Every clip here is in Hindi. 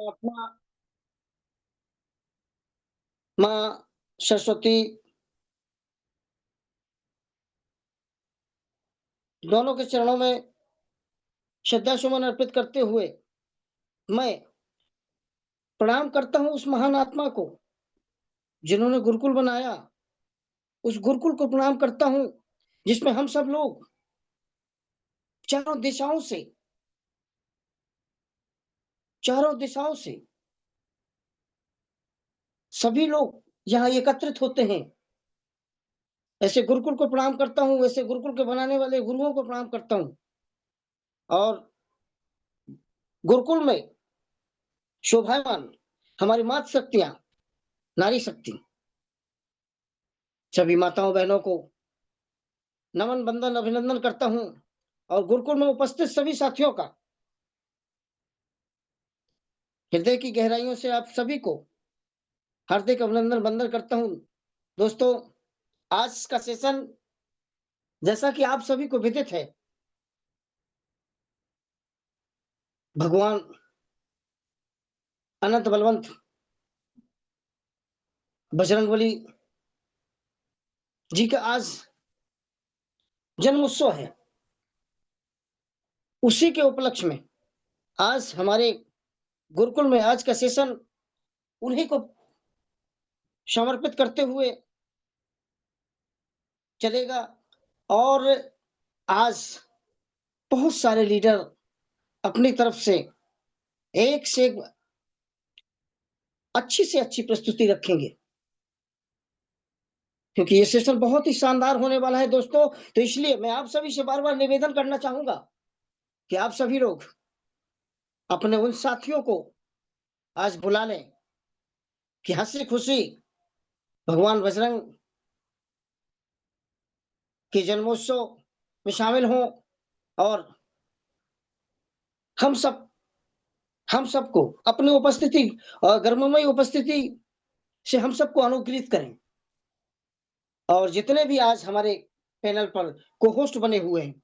परमात्मा माँ सरस्वती दोनों के चरणों में श्रद्धा सुमन अर्पित करते हुए मैं प्रणाम करता हूँ उस महान आत्मा को जिन्होंने गुरुकुल बनाया। उस गुरुकुल को प्रणाम करता हूँ जिसमें हम सब लोग चारों दिशाओं से चारों दिशाओं से सभी लोग यहाँ एकत्रित होते हैं। ऐसे गुरुकुल को प्रणाम करता हूँ, ऐसे गुरुकुल के बनाने वाले गुरुओं को प्रणाम करता हूँ। और गुरुकुल में शोभायमान हमारी मातृ शक्तियाँ, नारी शक्ति, सभी माताओं बहनों को नमन, वंदन, अभिनंदन करता हूँ और गुरुकुल में उपस्थित सभी साथियों का हृदय की गहराइयों से आप सभी को हार्दिक अभिनंदन, वंदन करता हूँ। दोस्तों, आज का सेशन जैसा कि आप सभी को विदित है, भगवान अनंत बलवंत बजरंगबली जी का आज जन्म उत्सव है। उसी के उपलक्ष्य में आज हमारे गुरुकुल में आज का सेशन उन्हीं को समर्पित करते हुए चलेगा। और आज बहुत सारे लीडर अपनी तरफ से एक से एक अच्छी से अच्छी प्रस्तुति रखेंगे, क्योंकि ये सेशन बहुत ही शानदार होने वाला है दोस्तों। तो इसलिए मैं आप सभी से बार-बार निवेदन करना चाहूँगा कि आप सभी लोग अपने उन साथियों को आज बुला लें कि हँसी-खुशी भगवान बजरंग के जन्मोत्सव में शामिल हों और हम सब हम सबको अपनी उपस्थिति गर्ममय उपस्थिति से हम सबको अनुग्रहित करें। और जितने भी आज हमारे पैनल पर को-होस्ट बने हुए हैं,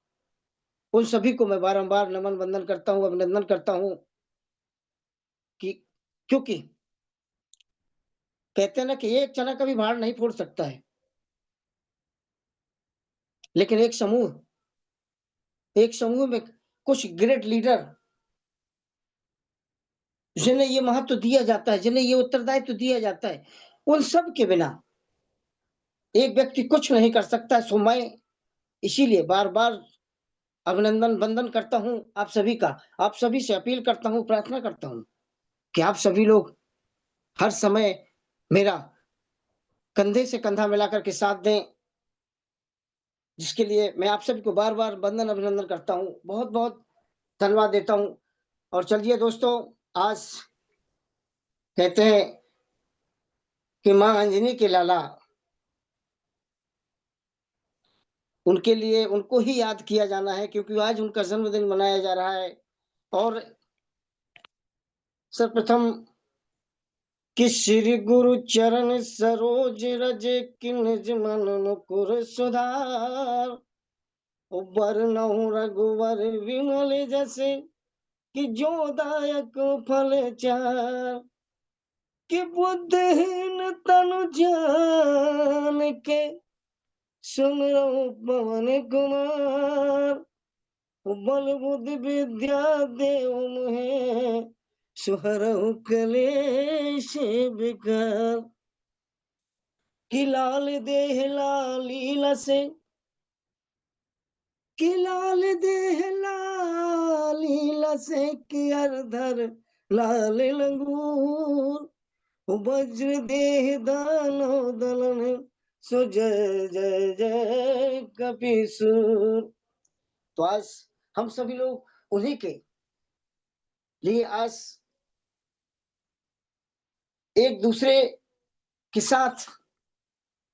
उन सभी को मैं बारंबार नमन, वंदन करता हूँ, अभिनंदन करता हूँ कि क्योंकि कहते हैं ना कि एक चना कभी भार नहीं फोड़ सकता है, लेकिन एक समूह में कुछ ग्रेट लीडर जिन्हें ये महत्व दिया जाता है, जिन्हें ये उत्तरदायित्व दिया जाता है, उन सब के बिना एक व्यक्ति कुछ नहीं कर सकता। सो मैं इसीलिए बार-बार अभिनंदन, वंदन करता हूँ आप सभी का। आप सभी से अपील करता हूँ, प्रार्थना करता हूँ कि आप सभी लोग हर समय मेरा कंधे से कंधा मिलाकर के साथ दें, जिसके लिए मैं आप सभी को बार-बार वंदन, अभिनंदन करता हूँ। बहुत-बहुत धन्यवाद देता हूँ। और चलिए दोस्तों, आज कहते हैं कि माँ अंजनी के लाला, उनके लिए उनको ही याद किया जाना है, क्योंकि आज उनका जन्मदिन मनाया जा रहा है। और सर्वप्रथम कि श्री गुरु चरण सरोज रज कि निज मन मुकुर सुधार, बरनउँ रघुवर विमल जसे कि जो दायक फल चार, कि बुद्धिहीन तनु जान के सुमिरौ पवन कुमार, बल बुद्धि विद्या देव मोहे सुहरहु कलेश विकार, कि लाल देह लाली लसे कि लाल देह लाली लसे कि अरधर लाल लंगूर, वज्र देह दानो दलन सो जय जय जय कपीसूर। तो आज हम सभी लोग उन्हीं के लिए आज एक दूसरे के साथ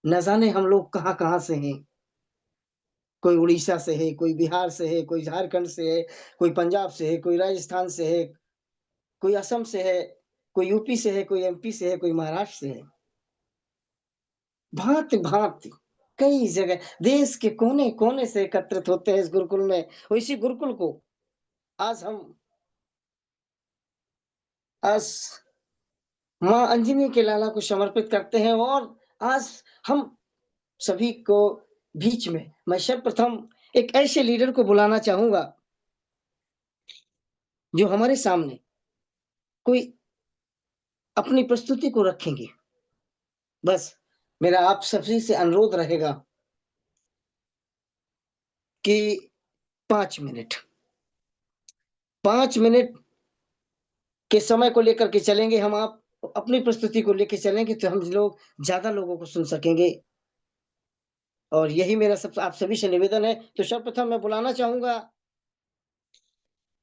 न जाने हम लोग कहाँ-कहाँ से हैं। कोई उड़ीसा से है, कोई बिहार से है, कोई झारखंड से है, कोई पंजाब से है, कोई राजस्थान से है, कोई असम से है, कोई यूपी से है, कोई एमपी से है, कोई महाराष्ट्र से है। भाँति-भाँति कई जगह देश के कोने-कोने से एकत्रित होते हैं इस गुरुकुल में। और इसी गुरुकुल को आज हम आज माँ अंजनी के लाला को समर्पित करते हैं और आज हम सभी को बीच में मैं सर्वप्रथम एक ऐसे लीडर को बुलाना चाहूँगा जो हमारे सामने कोई अपनी प्रस्तुति को रखेंगे। बस मेरा आप सभी से अनुरोध रहेगा कि 5 मिनट 5 मिनट के समय को लेकर के चलेंगे हम आप अपनी प्रस्तुति को लेके चलेंगे तो हम लोग ज़्यादा लोगों को सुन सकेंगे। और यही मेरा सब आप सभी से निवेदन है। तो सर्वप्रथम मैं बुलाना चाहूँगा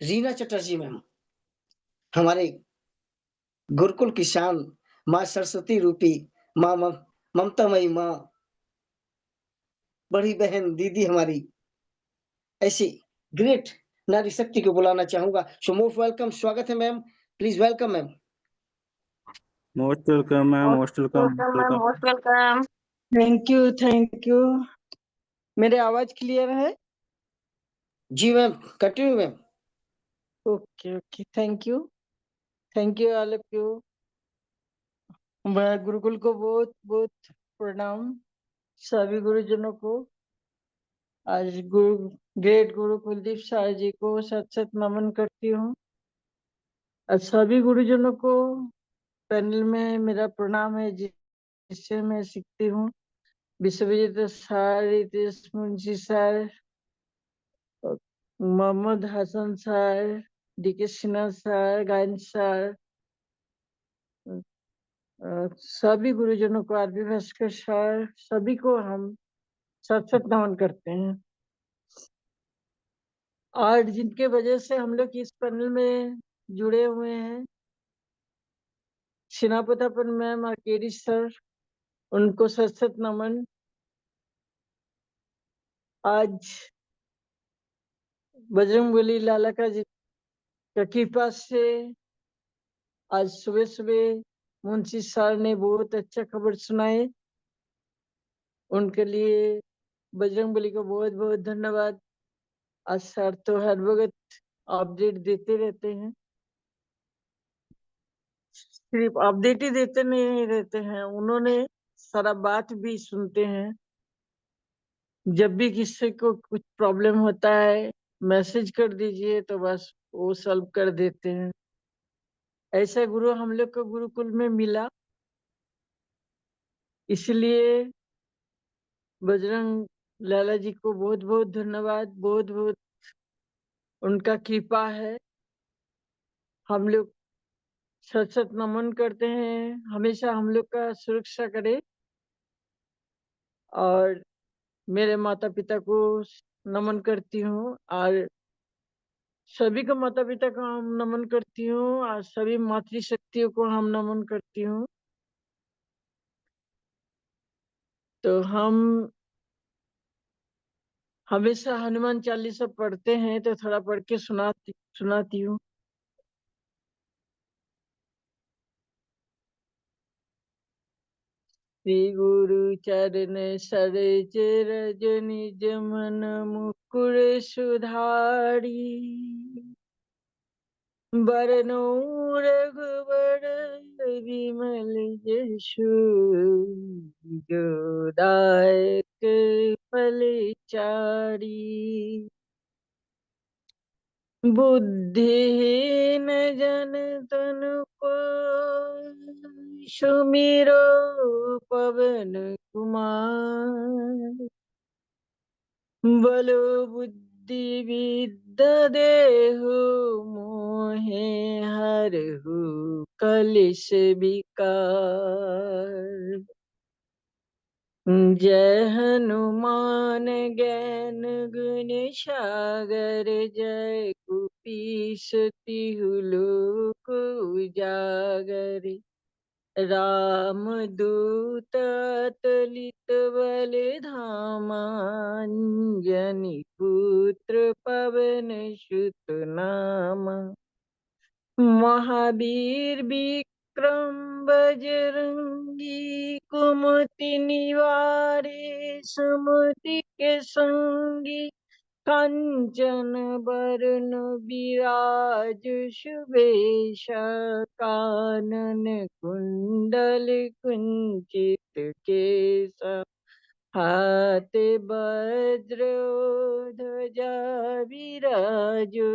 रीना चटर्जी मैम, हमारे गुरुकुल की शान, माँ सरस्वती रूपी, माँ ममतामयी माँ, बड़ी बहन, दीदी हमारी, ऐसी ग्रेट नारी शक्ति को बुलाना चाहूँगा। सो मोस्ट वेलकम, स्वागत है ma'am, please welcome ma'am. Most welcome ma'am, most welcome. Most welcome. Thank you, thank you. मेरे आवाज क्लियर है? जी ma'am, continue ma'am. Okay okay, thank you all of you. Gurukul को बहुत बहुत प्रणाम, सभी गुरुजनों को। आज ग्रेट गुरु कुलदीप साहब जी को सत सत नमन करती हूँ। आज सभी गुरुजनों को पैनल में मेरा प्रणाम है, जिससे मैं सीखती हूँ। Vishwavijeta sir, Ritesh Munshi sir, Mohammad Hasan sir, DK Sinha sir, Gayan sir, सभी गुरुजनों को, आरबी भास्कर सर, सभी को हम सत सत नमन करते हैं। और जिनके वजह से हम लोग इस पैनल में जुड़े हुए हैं, सिनापतापन मैम और केरी सर, उनको सत सत नमन। आज बजरंगबली लाला का कृपा से आज सुबह सुबह मुंशी सर ने बहुत अच्छा खबर सुनाए, उनके लिए बजरंगबली को बहुत बहुत धन्यवाद। आज सर तो हर वक्त अपडेट देते रहते हैं, सिर्फ अपडेट ही देते नहीं रहते हैं, उन्होंने सारा बात भी सुनते हैं। जब भी किसी को कुछ प्रॉब्लम होता है, मैसेज कर दीजिए तो बस वो सॉल्व कर देते हैं। ऐसा गुरु हम लोग को गुरुकुल में मिला, इसलिए बजरंग लाला जी को बहुत बहुत धन्यवाद, बहुत बहुत उनका कृपा है। हम लोग सत सत नमन करते हैं, हमेशा हम लोग का सुरक्षा करे। और मेरे माता पिता को नमन करती हूँ, और सभी को माता पिता को हम नमन करती हूँ, और सभी मातृशक्तियों को हम नमन करती हूँ। तो हम हमेशा हनुमान चालीसा पढ़ते हैं, तो थोड़ा पढ़ के सुनाती हूँ। श्री गुरु चरण सरोज रज निज मन मुकुर सुधारी, बरनौ रघुबर विमल यशु, जो दायक फल चारी। बुद्धिहीन जन तन को सुमिरो पवन कुमार, बलो बुद्धि विद्या देहु मोहे हरहु कलिश विकार। जय हनुमान ज्ञान गुण सागर, जय कुपीस तिहु लोक उजागर। राम दूत अतुलित बल धामा, अंजनी पुत्र पवन सुत नामा। महावीर विक्रम बजरंगी, कुमति निवारे सुमति के संगी। कांचन बरन विराज सुवेश कानन कुंडल कुंचित केश हाथ वज्र ध्वजा विराजो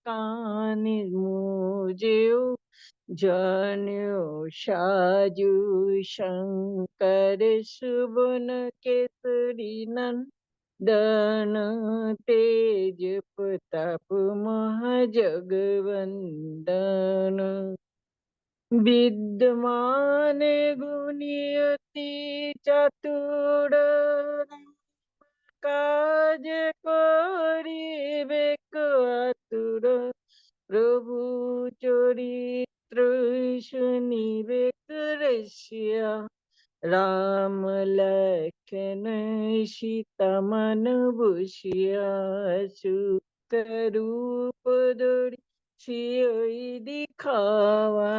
कान मुजो जनेऊ साजु शंकर सुवन केसरी नंदन तेज प्रताप महाजगवंदन विद्यमान गुणी अति चतुर काज करिबे आतुर प्रभु चरित्र सुनिबे रसिया राम लखन सीता मन बुझिया सुख रूप धरि सियोई दिखावा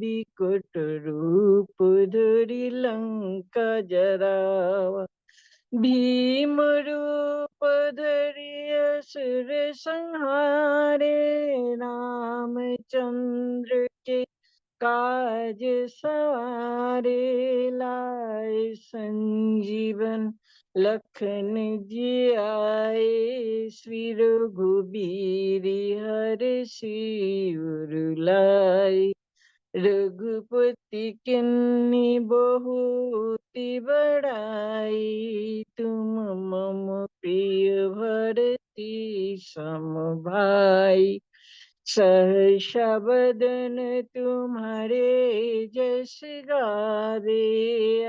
बिकट रूप धरि लंका जरावा भीम रूप धरि असुर संहारे रामचंद्र के काज सवारे लाए संजीवन लखन जियाए श्री रघुबीर हरषि उर लाए रघुपति किन्नी बहुति बड़ाई तुम मम प्रिय भरती सम भाई सहसा बदन तुम्हारे जस गावे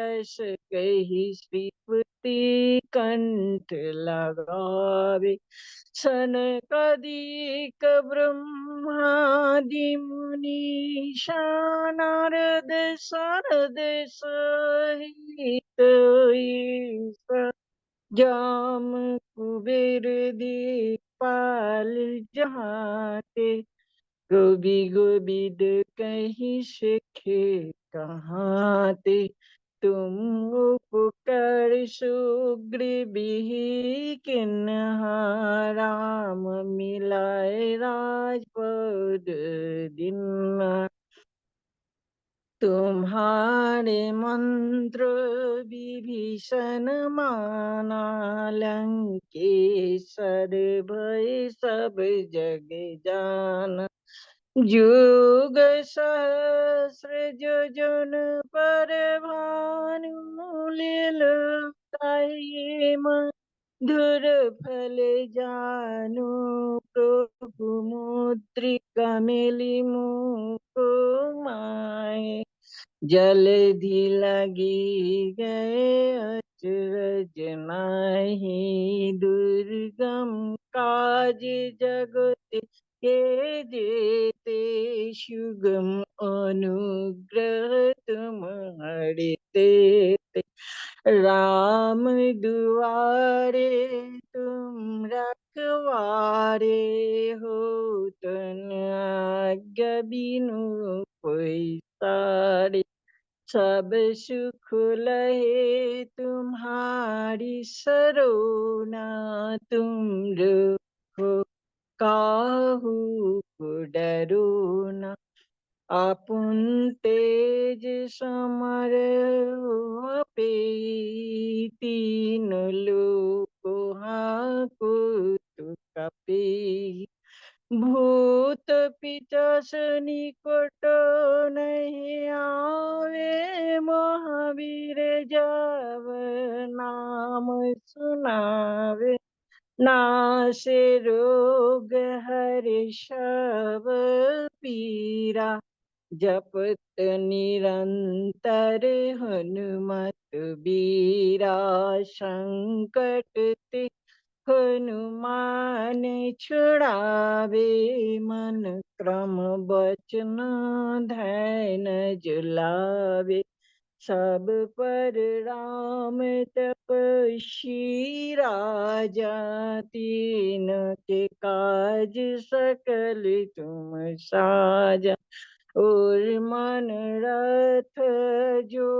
अस कही श्रीपति कंठ लगावे सनकादिक ब्रह्मादि मुनीषा नारद सारद सहित ईश जाम कुबेर दिक्पाल जहाते गोबी गोबिद कहीं सीखे कहाँ ते तुम उपकार सुग्रीवी किन्हा राम मिलाए राजपद दीन्हा तुम्हारे मंत्र विभीषण माना लंकेश्वर भय सब जग जान जुग सहस्र योजन पर भानु लील्योताहि मधुर फल जानु प्रभु मुद्रिका मेलि मुख माहि जलधि लगी गए अचरज नाही दुर्गम काज जगत के जेते सुगम अनुग्रह तुम्हारे तेते राम दुआरे तुम रखवारे हो तन आज्ञा बिनु कोई सारे सब सुख लहे तुम्हारी सरोना तुम रखो काहू को डरो न आपुन तेज समर पे तीन लोक हाको तु कपे भूत पिशाच निकट नहीं आवे महावीर जब नाम सुनावे नासे रोग हरे सब पीरा जपत निरंतर हनुमत बीरा संकट ते हनुमान छुड़ावे मन क्रम वचन ध्यान जुलावे सब पर राम तपस्वी राजा तीन के काज सकल तुम साजा और मन रथ जो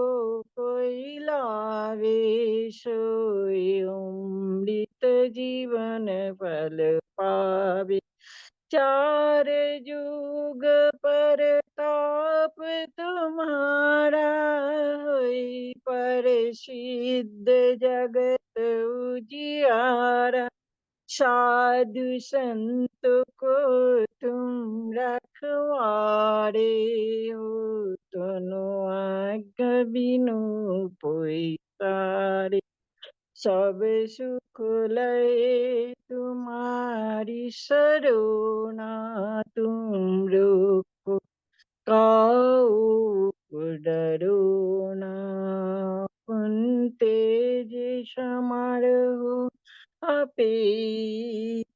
कोई लावे सोई अमृत जीवन फल पावे। चार जुग परताप तुम्हारा, होई प्रसिद्ध जगत उजियारा। साधु संत को तुम रखवारे हो, दोनों आज्ञा बिनु पैसारे। सब सुख लय तुम्हारी सरोना, तुम रोको काऊ डरो ना। कुंते जे समारोह आपे,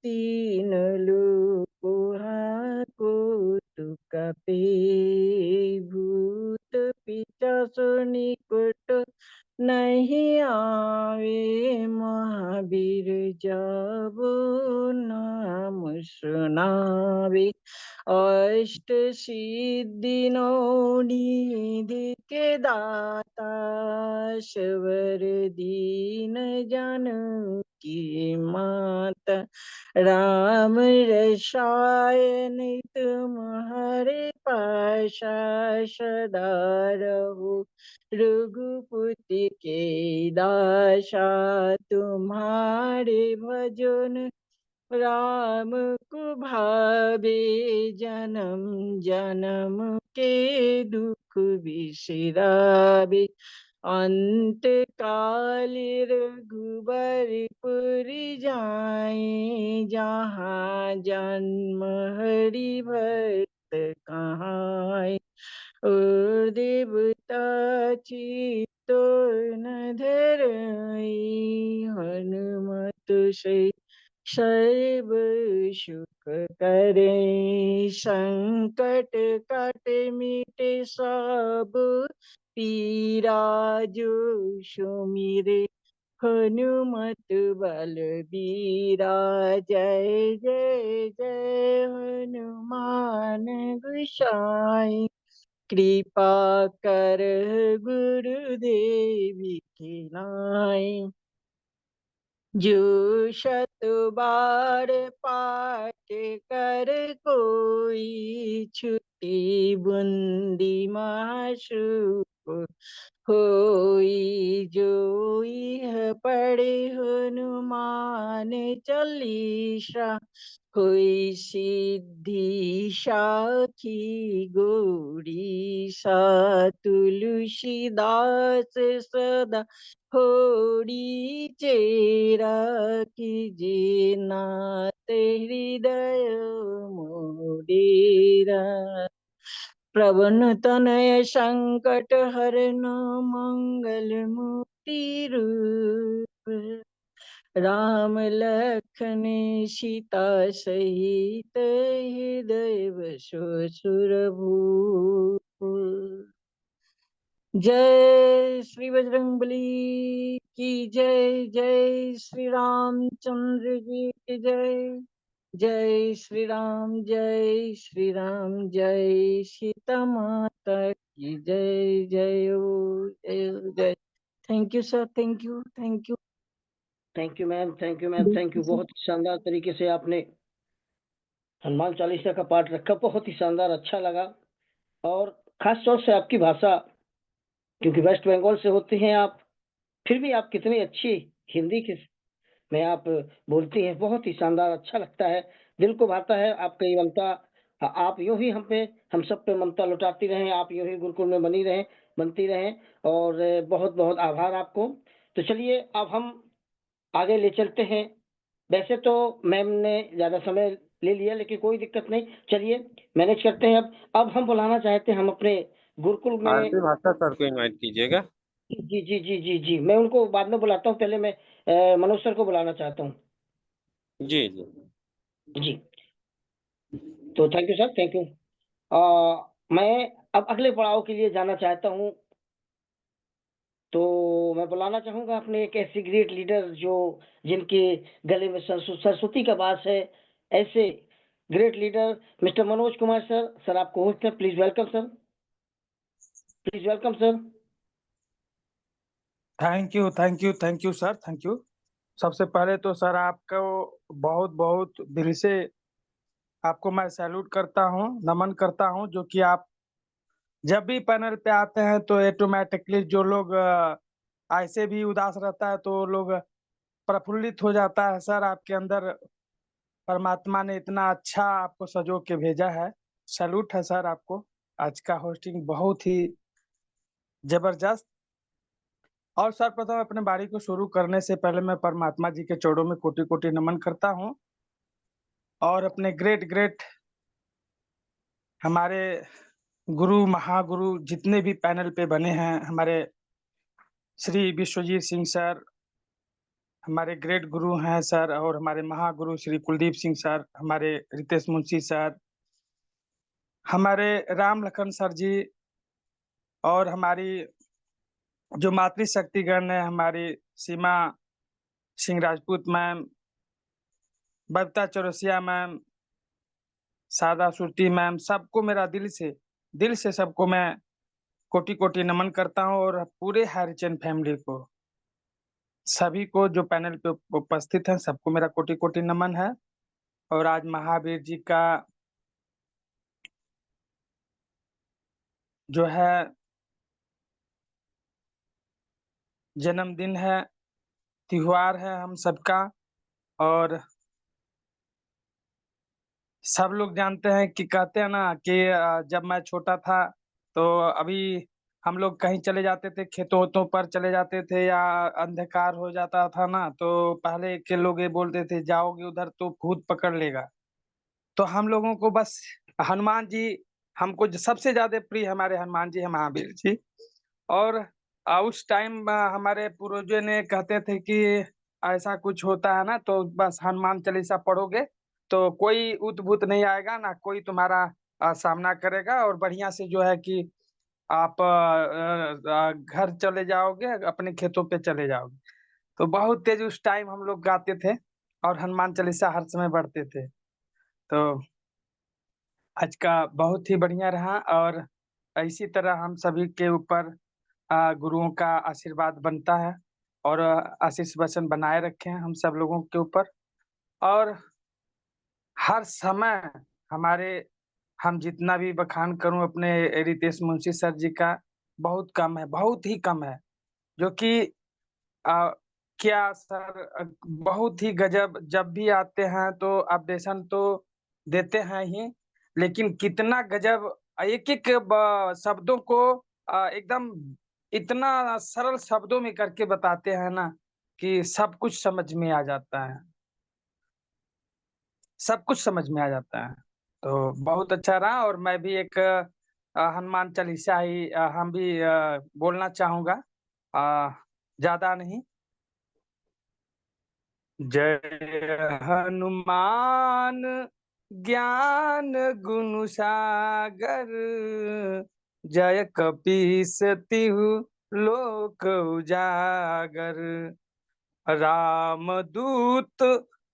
तीन लोको हाको तुकापे। भूत पिशाच निकट नहीं आवे, महावीर जाबो नाम सुनावे। अष्ट सिद्धि नौ निधि के दाता, सबर दीन जानकी माता। राम रसायन तुम्हारे पाशा, सदा रहो रघुपति के दासा। तुम्हारे भजन राम को भावे, जन्म जन्म के दुख बिसरावे। अंत काल रघुबरपुर जाए, जहाँ जन्म हरि भक्त कहाय। और देवता चित्तो न धरई, हनुमत से सर्व सुख करे। संकट कट मिटे सब पीरा, जो सुमिरे हनुमत बलबीरा। जय जय जय हनुमान गोसाई, कृपा कर गुरुदेव की नाई। जो शत बार पाठ कर कोई, छुट्टी बूंदी माशूक होई। जो यह पढ़े हनुमान चालीसा, होई सिद्धि साखी गौरी सा। तुलसीदास सदा होरी चेरा, कीजे नाथ हृदय मोडेरा। प्रवन तनय संकट हरन, मंगल मूर्ति रूप। राम लखन सीता सहित, हृदय बसो सुरभूप। जय श्री बजरंगबली की जय। जय श्री रामचंद्र जी की जय। जय श्री राम, जय श्री राम, जय सीता माता की जय। जय हो, जय हो, जय। Thank you sir, thank you, thank you. Thank you ma'am, thank you ma'am, thank you. बहुत ही शानदार तरीके से आपने हनुमान चालीसा का पाठ रखा, बहुत ही शानदार, अच्छा लगा। और खास तौर से आपकी भाषा, क्योंकि वेस्ट बंगाल से होती हैं आप, फिर भी आप कितनी अच्छी हिंदी के में आप बोलती हैं, बहुत ही शानदार, अच्छा लगता है, दिल को भाता है आपका ये ममता। आप यूं ही हम सब पे ममता लुटाती रहें, आप यूं ही गुरुकुल में बनती रहें। और बहुत बहुत आभार आपको। तो चलिए अब हम आगे ले चलते हैं। वैसे तो मैम ने ज्यादा समय ले लिया, लेकिन कोई दिक्कत नहीं, चलिए मैनेज करते हैं। अब हम बुलाना चाहते हैं हम अपने गुरुकुल में। आरती भास्कर सर को इनवाइट कीजिएगा। जी जी जी जी जी, मैं उनको बाद में बुलाता हूँ, पहले मैं मनोज सर को बुलाना चाहता हूँ। जी जी जी, तो thank you sir, thank you. मैं अब अगले पड़ाव के लिए जाना चाहता हूँ। तो मैं बुलाना चाहूंगा अपने एक ऐसी ग्रेट लीडर जो जिनके गले में सरस्वती का वास है, ऐसे great leader mister Manoj Kumar sir. Sir आपको होस्ट है, please welcome sir, please welcome sir. Thank you sir, thank you. सबसे पहले तो सर आपको बहुत बहुत दिल से आपको मैं सैल्यूट करता हूँ, नमन करता हूँ, जो कि आप जब भी पैनल पे आते हैं तो ऑटोमेटिकली जो लोग ऐसे भी उदास रहता है तो वो लोग प्रफुल्लित हो जाता है। सर आपके अंदर परमात्मा ने इतना अच्छा आपको संजो के भेजा है। सैल्यूट है सर आपको। आज का होस्टिंग बहुत ही जबरदस्त। और सर्वप्रथम अपने बारी को शुरू करने से पहले मैं परमात्मा जी के चरणों में कोटि-कोटि नमन करता हूँ और अपने ग्रेट हमारे गुरु, महागुरु जितने भी पैनल पे बने हैं, हमारे श्री विश्वजीत सिंह सर, हमारे ग्रेट गुरु हैं सर, और हमारे महागुरु श्री कुलदीप सिंह सर, हमारे रितेश मुंशी सर, हमारे राम लखन सर जी, और हमारी जो मातृशक्तिगण है, हमारी Seema Singh Rajput ma'am, Babita Chaurasia ma'am, Sharda Surti ma'am, सबको मेरा दिल से सबको मैं कोटि-कोटि नमन करता हूँ, और पूरे हरिजन फैमिली को, सभी को जो पैनल पे उपस्थित हैं, सबको मेरा कोटि-कोटि नमन है। और आज महावीर जी का जो है जन्मदिन है, त्योहार है हम सबका, और सब लोग जानते हैं कि कहते हैं ना कि जब मैं छोटा था तो अभी हम लोग कहीं चले जाते थे, खेतों-वेतों पर चले जाते थे या अंधकार हो जाता था ना, तो पहले के लोग ये बोलते थे जाओगे उधर तो भूत पकड़ लेगा। तो हम लोगों को बस हनुमान जी, हमको सबसे ज़्यादा प्रिय हमारे हनुमान जी हैं, महावीर जी। और उस टाइम हमारे पूर्वजों ने कहते थे कि ऐसा कुछ होता है ना तो बस हनुमान चालीसा पढ़ोगे तो कोई ऊत-भूत नहीं आएगा, ना कोई तुम्हारा सामना करेगा, और बढ़िया से जो है कि आप घर चले जाओगे, अपने खेतों पे चले जाओगे। तो बहुत तेज़ उस टाइम हम लोग गाते थे और हनुमान चालीसा हर समय पढ़ते थे। तो आज का बहुत ही बढ़िया रहा, और इसी तरह हम सभी के ऊपर गुरुओं का आशीर्वाद बनता है, और आशीष वचन बनाए रखें हम सब लोगों के ऊपर। और हर समय हमारे हम जितना भी बखान करूँ अपने रितेश मुंशी सर जी का, बहुत कम है, बहुत ही कम है। जो कि अ, क्या सर, बहुत ही गज़ब, जब भी आते हैं तो अपडेशन तो देते हैं ही, लेकिन कितना गज़ब एक-एक ब शब्दों को एकदम इतना सरल शब्दों में करके बताते हैं ना कि सब कुछ समझ में आ जाता है। सब कुछ समझ में आ जाता है। तो बहुत अच्छा रहा, और मैं भी एक हनुमान चालीसा ही हम भी बोलना चाहूँगा, ज़्यादा नहीं। जय हनुमान ज्ञान गुण सागर, जय कपीस तिहु लोक उजागर, रामदूत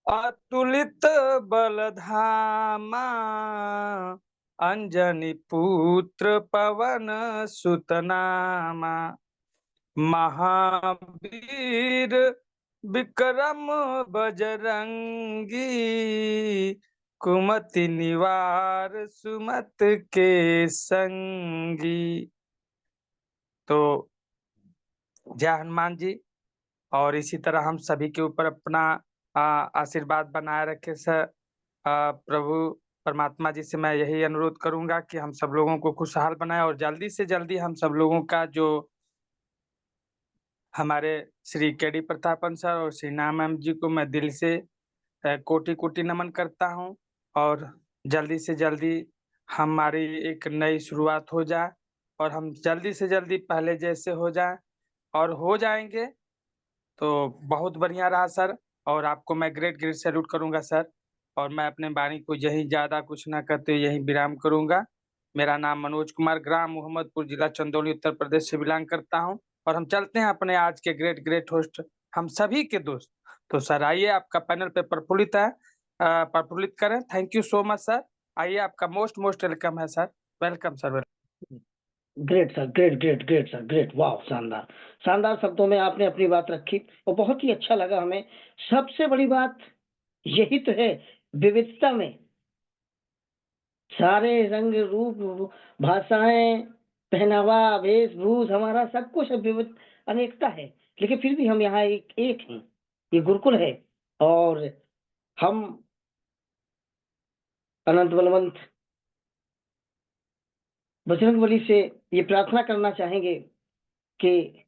अतुलित बल धामा, अंजनी पुत्र पवन सुत नामा, महावीर विक्रम बजरंगी, कुमति निवार सुमत के संगी। तो जय हनुमान जी, और इसी तरह हम सभी के ऊपर अपना आशीर्वाद बनाए रखे सर। प्रभु परमात्मा जी से मैं यही अनुरोध करूंगा कि हम सब लोगों को खुशहाल बनाए, और जल्दी से जल्दी हम सब लोगों का जो हमारे श्री के.डी. प्रतापन सर और श्री नाम मैम जी को मैं दिल से कोटि-कोटि नमन करता हूँ, और जल्दी से जल्दी हमारी एक नई शुरुआत हो जाए, और हम जल्दी से जल्दी पहले जैसे हो जाएँ, और हो जाएँगे तो बहुत बढ़िया रहा सर। और आपको मैं ग्रेट सैल्यूट करूँगा सर, और मैं अपने वाणी को यहीं ज़्यादा कुछ ना कहते यहीं विराम करूँगा। मेरा नाम मनोज कुमार, ग्राम मोहम्मदपुर, जिला चंदौली, उत्तर प्रदेश से बिलॉन्ग करता हूँ, और हम चलते हैं अपने आज के ग्रेट होस्ट हम सभी के दोस्त। तो सर आइए, आपका पैनल पे प्रफुल्लित है, प्रफुल्लित करें। Thank you so much sir. आइए, आपका मोस्ट वेलकम है sir. Welcome sir, welcome. Great sir, great great great sir, great, वाह, शानदार शानदार शब्दों में आपने अपनी बात रखी और बहुत ही अच्छा लगा हमें। सबसे बड़ी बात यही तो है विविधता में, सारे रंग रूप भाषाएं, पहनावा, वेशभूष, हमारा सब कुछ विविध अनेकता है, लेकिन फिर भी हम यहाँ एक हैं। ये गुरुकुल है और हम अनंत बलवंत बजरंगबली से ये प्रार्थना करना चाहेंगे कि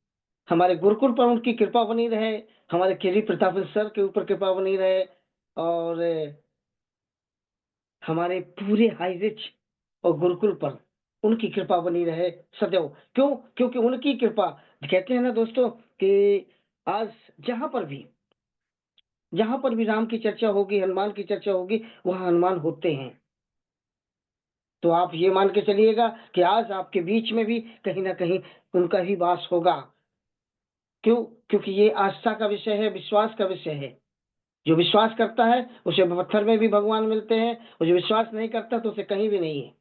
हमारे गुरुकुल पर उनकी कृपा बनी रहे, हमारे केरी प्रताप सर के ऊपर कृपा बनी रहे और हमारे पूरे हाई रिच और गुरुकुल पर उनकी कृपा बनी रहे सदैव। क्यों? क्योंकि उनकी कृपा, कहते हैं ना दोस्तों कि आज जहां पर भी राम की चर्चा होगी, हनुमान की चर्चा होगी, वहां हनुमान होते हैं। तो आप ये मान के चलिएगा कि आज आपके बीच में भी कहीं ना कहीं उनका ही वास होगा। क्यों? क्योंकि ये आस्था का विषय है, विश्वास का विषय है। जो विश्वास करता है उसे पत्थर में भी भगवान मिलते हैं, और जो विश्वास नहीं करता तो उसे कहीं भी नहीं है,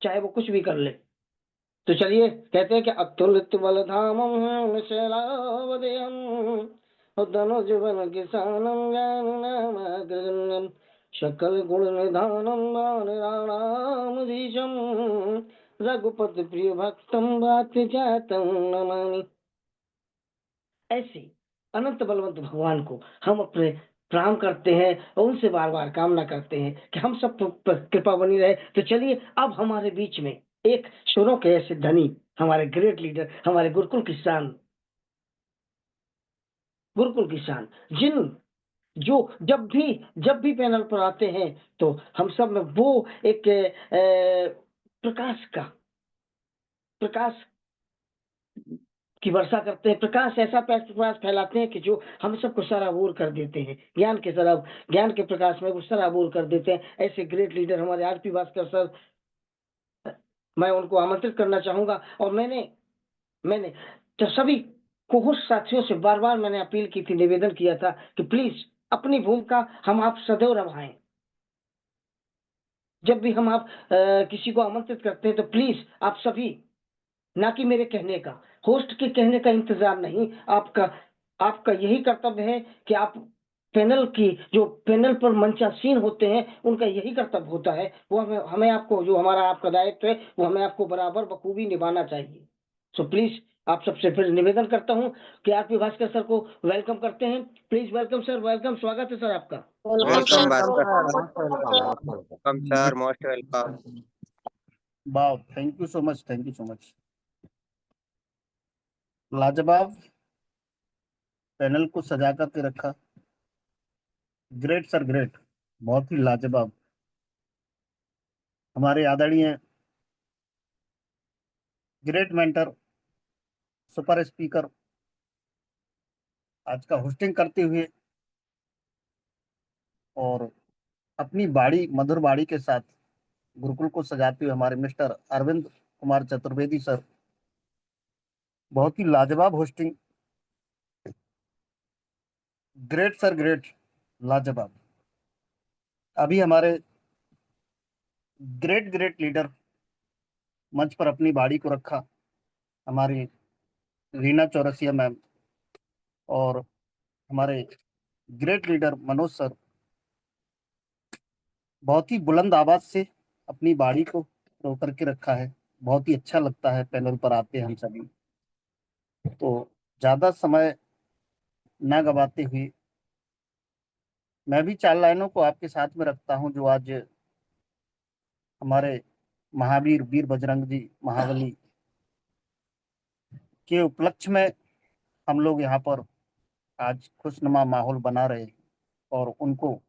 चाहे वो कुछ भी कर ले। तो चलिए कहते हैं कि अतुलित बल धामम शैलावदेयम धनुज बल किसानम ज्ञानम सकल गुण निधानम राणामधीशम रघुपति प्रिय भक्तम भाति जातम नमामि। ऐसे अनंत बलवंत भगवान को हम अपने प्रणाम करते हैं और उनसे बार बार कामना करते हैं कि हम सब पर कृपा बनी रहे। तो चलिए अब हमारे बीच में एक सुरों के ऐसे धनी, हमारे ग्रेट लीडर, हमारे गुरुकुल की शान, जिन जो जब भी पैनल पर आते हैं तो हम सब में वो एक प्रकाश की वर्षा करते हैं, प्रकाश ऐसा प्रकाश फैलाते हैं कि जो हम सबको सराबोर कर देते हैं, ज्ञान के प्रकाश में वो सराबोर कर देते हैं। ऐसे ग्रेट लीडर हमारे आरपी भास्कर सर, मैं उनको आमंत्रित करना चाहूंगा। और मैंने तो सभी कोहोस्ट साथियों से बार बार मैंने अपील की थी, निवेदन किया था कि प्लीज अपनी भूमिका हम आप सदैव निभाएं। जब भी हम आप किसी को आमंत्रित करते हैं तो प्लीज आप सभी, ना कि मेरे कहने का, होस्ट के कहने का इंतजार नहीं, आपका यही कर्तव्य है कि आप जो पैनल पर मंचासीन होते हैं उनका यही कर्तव्य होता है, वो हमें आपको, जो हमारा आपका दायित्व है वो हमें आपको बराबर बखूबी निभाना चाहिए। सो प्लीज आप सबसे फिर निवेदन करता हूं कि आरपी भास्कर सर को वेलकम करते हैं। प्लीज वेलकम सर, वेलकम, स्वागत है सर आपका। Welcome Bhaskar sir, welcome sir, most welcome. वाह, thank you so much, thank you so much. लाजवाब पैनल को सजा करके रखा, ग्रेट सर, ग्रेट, बहुत ही लाजवाब। हमारे आदरणीय ग्रेट मेंटर, सुपर स्पीकर, आज का होस्टिंग करते हुए और अपनी बाड़ी, मधुर बाड़ी के साथ गुरुकुल को सजाते हुए हमारे मिस्टर अरविंद कुमार चतुर्वेदी सर, बहुत ही लाजवाब होस्टिंग, ग्रेट सर, ग्रेट, लाजवाब। अभी हमारे ग्रेट ग्रेट लीडर मंच पर अपनी बाड़ी को रखा, हमारी रीना चौरसिया मैम और हमारे ग्रेट लीडर मनोज सर, बहुत ही बुलंद आवाज से अपनी बाड़ी को रो करके रखा है। बहुत ही अच्छा लगता है पैनल पर आते हैं हम सभी। तो ज्यादा समय न गवाते हुए मैं भी 4 लाइनों को आपके साथ में रखता हूं, जो आज हमारे महावीर वीर बजरंग जी महाबली के उपलक्ष्य में हम लोग यहाँ पर आज खुशनुमा माहौल बना रहे हैं और उनको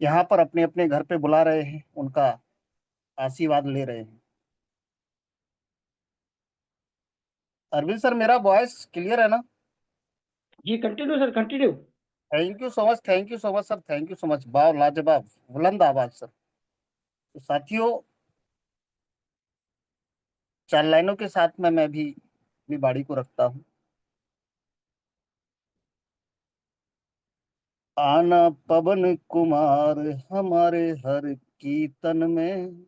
यहाँ पर अपने अपने घर पे बुला रहे हैं, उनका आशीर्वाद ले रहे हैं। अरविंद सर, मेरा वॉइस क्लियर है ना? जी continue sir, continue. Thank you so much, thank you so much sir, thank you so much. वाह, लाजवाब, बुलंद आवाज सर। तो साथियों, 4 लाइनों के साथ में मैं भी अपनी बाड़ी को रखता हूँ। आना पवन कुमार हमारे हर कीर्तन में,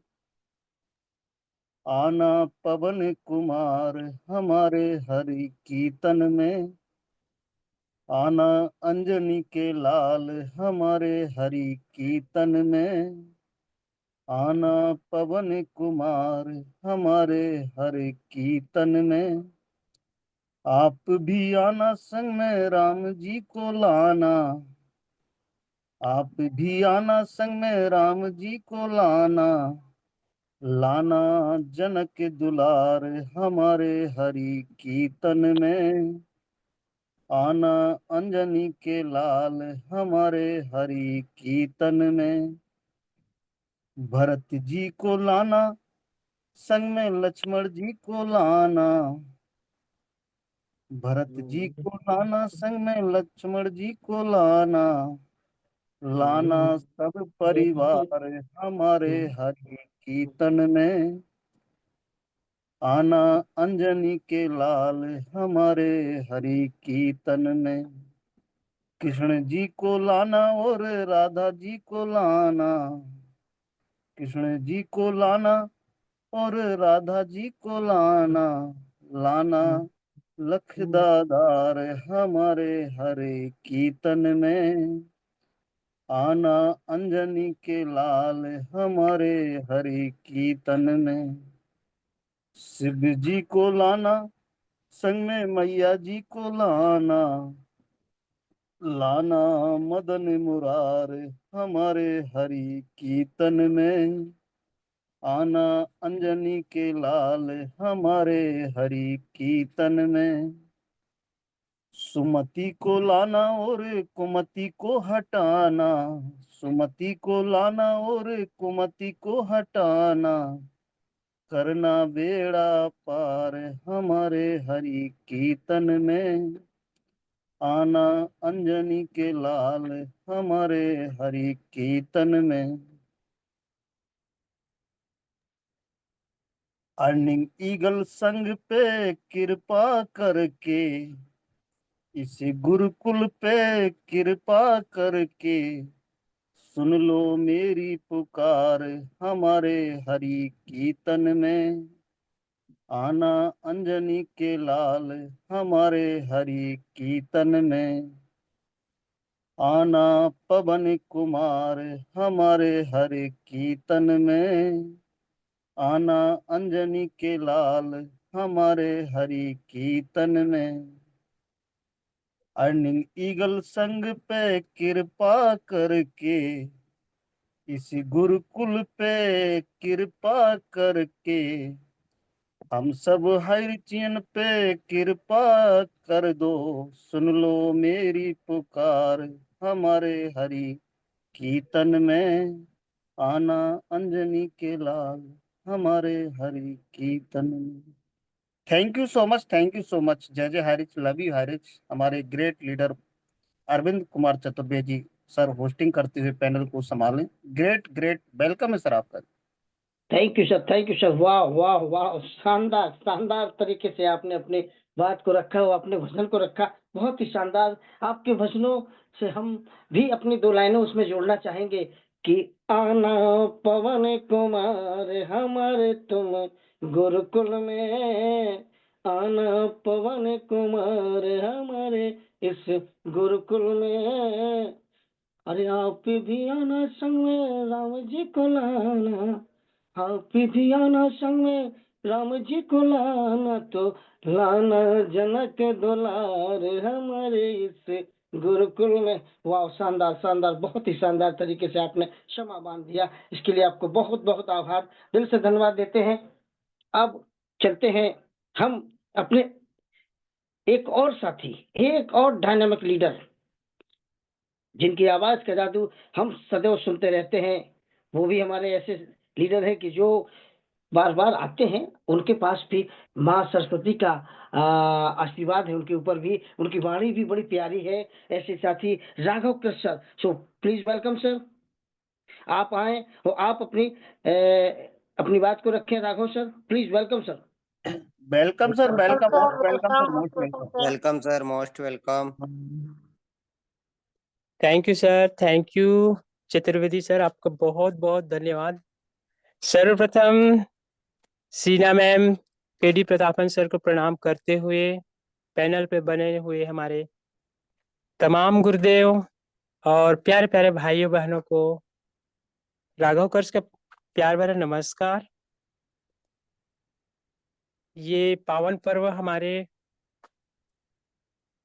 आना पवन कुमार हमारे हरि कीर्तन में, आना अंजनी के लाल हमारे हरि कीर्तन में, आना पवन कुमार हमारे हरि कीर्तन में, आप भी आना संग में राम जी को लाना, आप भी आना संग में राम जी को लाना, लाना जनक दुलार हमारे हरि कीर्तन में, आना अंजनी के लाल हमारे हरि कीर्तन में, भरत जी को लाना संग में लक्ष्मण जी को लाना, भरत जी को लाना संग में लक्ष्मण जी को लाना, लाना सब परिवार हमारे हरि कीर्तन में, आना अंजनी के लाल हमारे हरि कीर्तन में, कृष्ण जी को लाना और राधा जी को लाना, कृष्ण जी को लाना और राधा जी को लाना, लाना लख दादार हमारे हरे कीर्तन में, आना अंजनी के लाल हमारे हरि कीर्तन में, शिव जी को लाना संग में मैया जी को लाना, लाना मदन मुरार हमारे हरि कीर्तन में, आना अंजनी के लाल हमारे हरि कीर्तन में, सुमति को लाना और कुमति को हटाना, सुमति को लाना और कुमति को हटाना, करना बेड़ा पार हमारे हरि कीर्तन में, आना अंजनी के लाल हमारे हरि कीर्तन में, अर्निंग ईगल संग पे कृपा करके, इस गुरुकुल पे कृपा करके, सुन लो मेरी पुकार हमारे हरि कीर्तन में, आना अंजनी के लाल हमारे हरि कीर्तन में, आना पवन कुमार हमारे हरि कीर्तन में, आना अंजनी के लाल हमारे हरि कीर्तन में, अर्निंग ईगल संग पे कृपा करके, इस गुरुकुल पे कृपा करके, हम सब हरिचियन पे कृपा कर दो, सुन लो मेरी पुकार हमारे हरि कीर्तन में, आना अंजनी के लाल हमारे हरि कीर्तन में। Thank you so much, thank you so much. जय जय हरिच, लव यू हरिच। हमारे great leader Arvind Kumar Chaturvedi sir hosting करते हुए पैनल को संभालें। ग्रेट ग्रेट वेलकम है सर आपका। Thank you sir, thank you sir. वाह वाह वाह, शानदार शानदार तरीके से आपने अपने बात को रखा और अपने भजन को रखा, बहुत ही शानदार। आपके भजनों से हम भी अपनी दो लाइनें उसमें जोड़ना चाहेंगे कि आना पवन कुमार हमारे तुम गुरुकुल में, आना पवन कुमार हमारे इस गुरुकुल में, अरे आप भी आना संग में राम जी को लाना, आप भी आना संग में राम जी को लाना, तो लाना जनक दुलार हमारे इस गुरुकुल में। वाह, शानदार शानदार, बहुत ही शानदार तरीके से आपने क्षमा बांध दिया, इसके लिए आपको बहुत बहुत आभार, दिल से धन्यवाद देते हैं। अब चलते हैं हम अपने एक और साथी, एक और डायनामिक लीडर जिनकी आवाज का जादू हम सदैव सुनते रहते हैं। वो भी हमारे ऐसे लीडर हैं कि जो बार बार आते हैं, उनके पास भी माँ सरस्वती का आशीर्वाद है उनके ऊपर भी, उनकी वाणी भी बड़ी प्यारी है। ऐसे साथी Raghav Krishna sir, so please welcome sir. आप आए और आप अपनी बात को रखें। Raghav sir, please welcome sir. Welcome sir, welcome, most welcome sir, most welcome. Welcome sir, most welcome. Thank you sir, thank you Chaturvedi sir, आपका बहुत बहुत धन्यवाद। सर्वप्रथम सीना मैम, केडी प्रतापन सर को प्रणाम करते हुए पैनल पे बने हुए हमारे तमाम गुरुदेव और प्यारे प्यारे भाइयों बहनों को राघव कर्स का प्यार भरा नमस्कार। ये पावन पर्व हमारे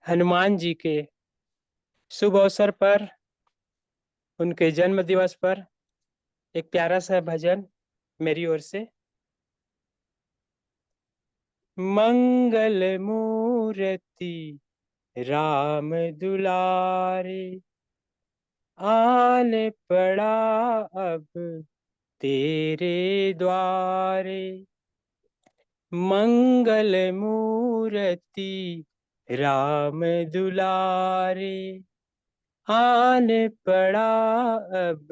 हनुमान जी के शुभ अवसर पर, उनके जन्म दिवस पर एक प्यारा सा भजन मेरी ओर से। मंगल मूर्ति राम दुलारे, आन पड़ा अब तेरे द्वारे। मंगल मूर्ति राम दुलारे, आन पड़ा अब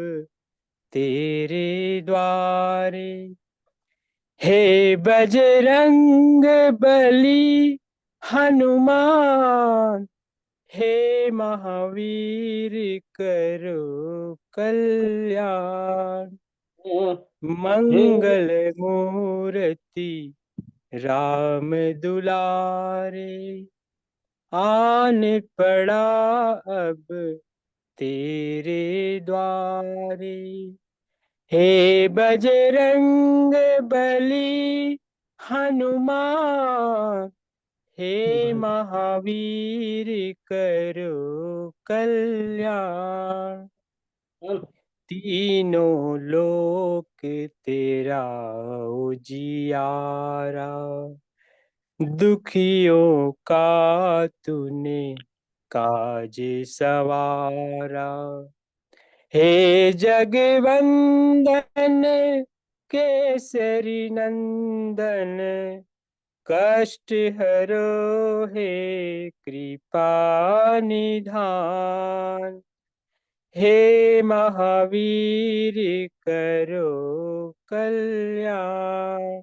तेरे द्वारे। हे बजरंग बली हनुमान, हे महावीर करो कल्याण। मंगल मूर्ति राम दुलारे, आन पड़ा अब तेरे द्वारे। हे बजरंग बली हनुमान, हे महावीर करो कल्याण। तीनों लोक तेरा उजियारा, दुखियों का तूने काज सवारा। हे जगवंदन केसरी नंदन, कष्ट हरो हे कृपा निधान। हे महावीर करो कल्याण।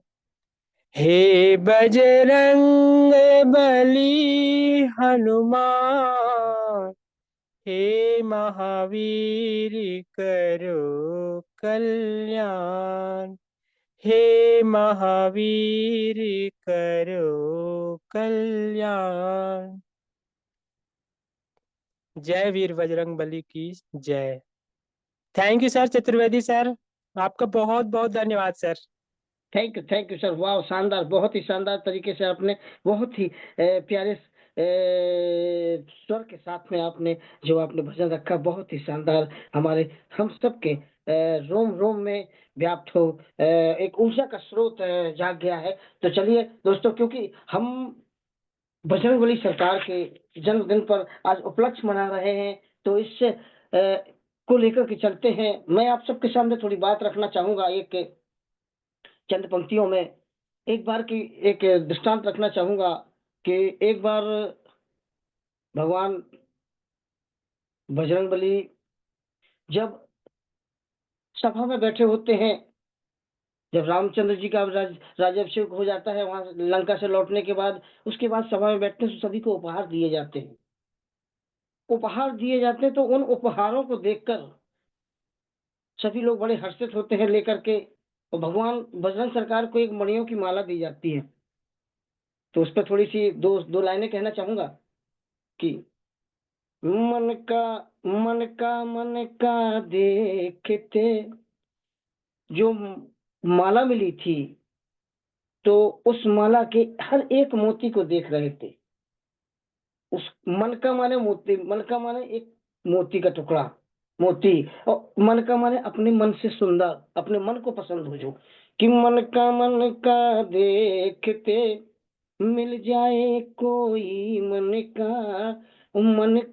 हे बजरंग बली हनुमान, हे महावीर करो कल्याण। हे महावीर करो कल्याण। जय वीर बजरंग बली की जय। Thank you sir Chaturvedi sir, आपका बहुत बहुत धन्यवाद सर। Thank you sir. वाह, शानदार, बहुत ही शानदार तरीके से आपने बहुत ही प्यारे स्वर के साथ में आपने जो आपने भजन रखा, बहुत ही शानदार, हमारे हम सब के रोम रोम में व्याप्त हो, एक ऊर्जा का स्रोत जाग गया है। तो चलिए दोस्तों, क्योंकि हम बजरंगबली सरकार के जन्मदिन पर आज उपलक्ष्य मना रहे हैं, तो इससे को लेकर के चलते हैं। मैं आप सबके सामने थोड़ी बात रखना चाहूंगा, एक चंद पंक्तियों में एक बार की एक दृष्टांत रखना चाहूंगा कि एक बार भगवान बजरंगबली जब सभा में बैठे होते हैं, जब रामचंद्र जी का राज्याभिषेक हो जाता है वहां लंका से लौटने के बाद, उसके बाद सभा में बैठने से सभी को उपहार दिए जाते हैं। उपहार दिए जाते हैं तो उन उपहारों को देखकर सभी लोग बड़े हर्षित होते हैं लेकर के, और भगवान बजरंग सरकार को एक मणियों की माला दी जाती है। तो उस पर थोड़ी सी दो लाइनें कहना चाहूंगा कि मन का देखते जो माला मिली थी, तो उस माला के हर एक मोती को देख रहे थे। उस मन का माने मोती, मन का माने एक मोती का टुकड़ा, मोती, और मन का माने अपने मन से सुंदर, अपने मन को पसंद हो जो, कि मन का देखते मिल जाए कोई मन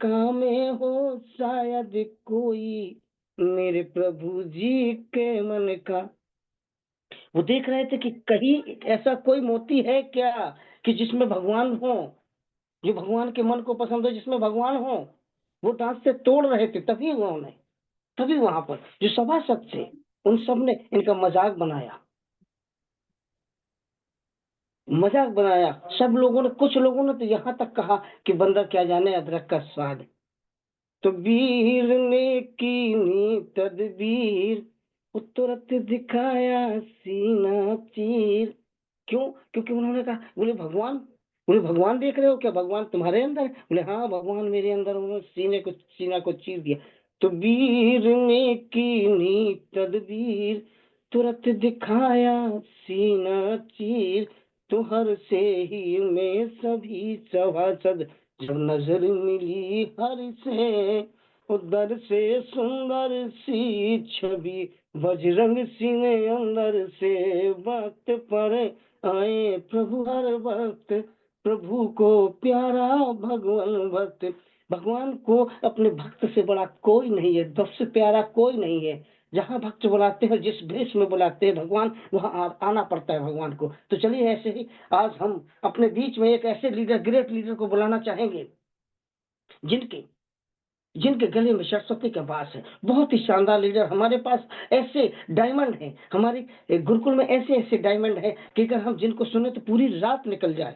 का में हो शायद कोई मेरे प्रभु जी के मन का। वो देख रहे थे कि कहीं ऐसा कोई मोती है क्या कि जिसमें भगवान हो, जो भगवान के मन को पसंद हो, जिसमें भगवान हो। वो दांत से तोड़ रहे थे, तभी वहां पर जो सभासद थे उन सब ने इनका मजाक बनाया। सब लोगों ने, कुछ लोगों ने तो यहाँ तक कहा कि बंदा क्या जाने अदरक का स्वाद। तो वीर ने कीनी तदबीर, वो तुरंत दिखाया सीना चीर। क्योंकि उन्होंने कहा, बोले भगवान देख रहे हो क्या, भगवान तुम्हारे अंदर है? बोले हाँ भगवान मेरे अंदर। उन्होंने सीना को चीर दिया। तो वीर ने कीनी तदबीर, तुरंत दिखाया सीना चीर, तो हर से ही में सभी सभासद, जब नजर मिली हर से, उधर से सुंदर सी छवि, बजरंग सीने अंदर से, वक्त पर आए प्रभु हर वक्त, प्रभु को प्यारा भगवान भक्त। भगवान को अपने भक्त से बड़ा कोई नहीं है, भक्त से प्यारा कोई नहीं है। जहाँ भक्त बुलाते हैं, जिस भेष में बुलाते हैं भगवान, वहां आना पड़ता है भगवान को। तो चलिए ऐसे ही आज हम अपने बीच में एक ऐसे लीडर, ग्रेट लीडर को बुलाना चाहेंगे जिनके गले में सरस्वती का वास है। बहुत ही शानदार लीडर हमारे पास ऐसे डायमंड हैं, हमारे गुरुकुल में ऐसे ऐसे डायमंड हैं कि अगर हम जिनको सुने तो पूरी रात निकल जाए,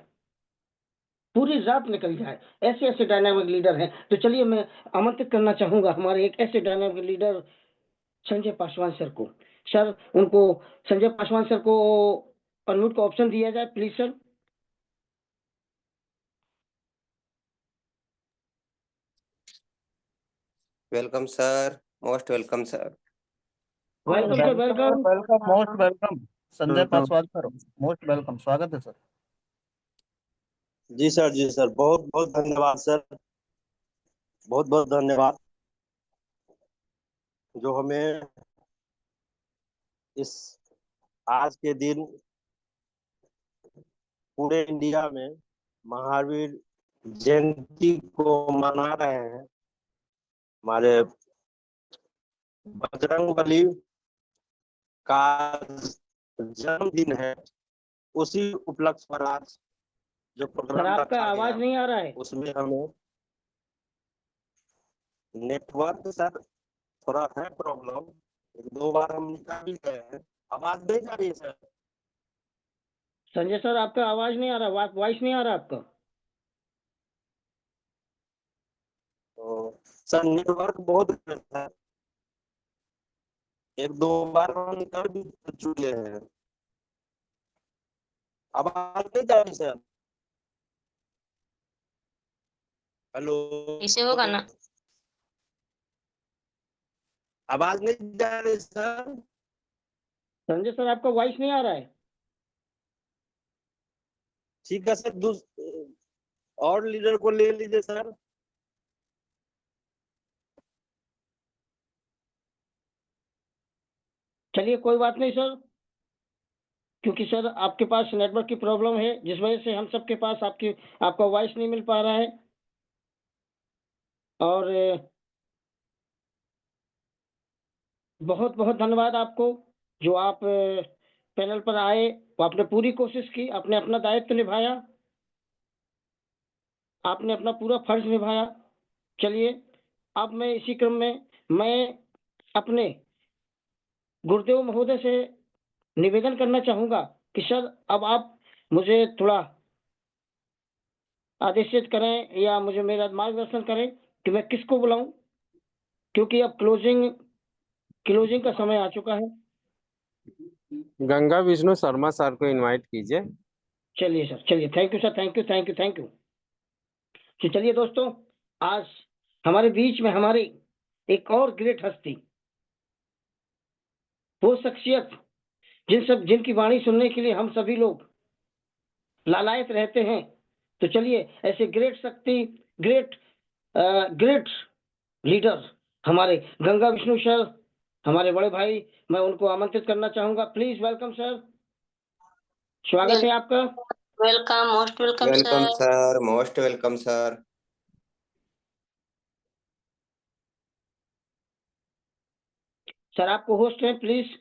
ऐसे ऐसे डायनामिक लीडर हैं। तो चलिए मैं आमंत्रित करना चाहूंगा हमारे एक ऐसे dynamic leader Sanjay Paswan sir को। सर, उनको संजय पासवान सर को अनम्यूट का ऑप्शन दिया जाए please sir. Welcome sir, most welcome sir. Welcome sir, welcome. Welcome, most welcome Sanjay Paswan sir, most welcome, स्वागत है सर। जी सर, बहुत बहुत धन्यवाद सर, बहुत बहुत धन्यवाद जो हमें इस आज के दिन पूरे इंडिया में महावीर जयंती को मना रहे हैं। हमारे बजरंगबली का जन्मदिन है, उसी उपलक्ष्य पर आज जो सर प्रोग्राम आपका रखा आवाज गया नहीं आ रहा है। उसमें हमें नेटवर्क सर थोड़ा है प्रॉब्लम, एक दो बार हम निकाल भी गए हैं, आवाज नहीं जा रही है सर। संजय सर आपका आवाज नहीं आ रहा, वॉइस नहीं आ रहा आपका। तो सर नेटवर्क बहुत गलत है, एक दो बार हम निकल भी चुके हैं, आवाज नहीं जा रही सर। हेलो, इसे होगा ना। आवाज नहीं जा रही सर। संजय सर आपका वॉइस नहीं आ रहा है। ठीक है सर, और लीडर को ले लीजिए सर। चलिए कोई बात नहीं सर, क्योंकि सर आपके पास नेटवर्क की प्रॉब्लम है, जिस वजह से हम सबके पास आपका वॉइस नहीं मिल पा रहा है। और बहुत बहुत धन्यवाद आपको, जो आप पैनल पर आए, तो आपने पूरी कोशिश की, आपने अपना दायित्व निभाया, आपने अपना पूरा फर्ज निभाया। चलिए अब मैं इसी क्रम में मैं अपने गुरुदेव महोदय से निवेदन करना चाहूंगा कि सर अब आप मुझे थोड़ा आदेशित करें या मुझे मेरा मार्गदर्शन करें कि मैं किसको बुलाऊं, क्योंकि अब क्लोजिंग का समय आ चुका है। गंगा विष्णु शर्मा सर को इनवाइट कीजिए। चलिए सर, चलिए, thank you sir, thank you. तो चलिए दोस्तों, आज हमारे बीच में हमारी एक और ग्रेट हस्ती, वो शख्सियत जिनकी वाणी सुनने के लिए हम सभी लोग लालायित रहते हैं। तो चलिए ऐसे ग्रेट लीडर हमारे गंगा विष्णु सर, हमारे बड़े भाई, मैं उनको आमंत्रित करना चाहूंगा। प्लीज वेलकम सर, स्वागत है आपका। Welcome, most welcome welcome sir. Sir, most welcome sir. Sir आपको होस्ट है, प्लीज।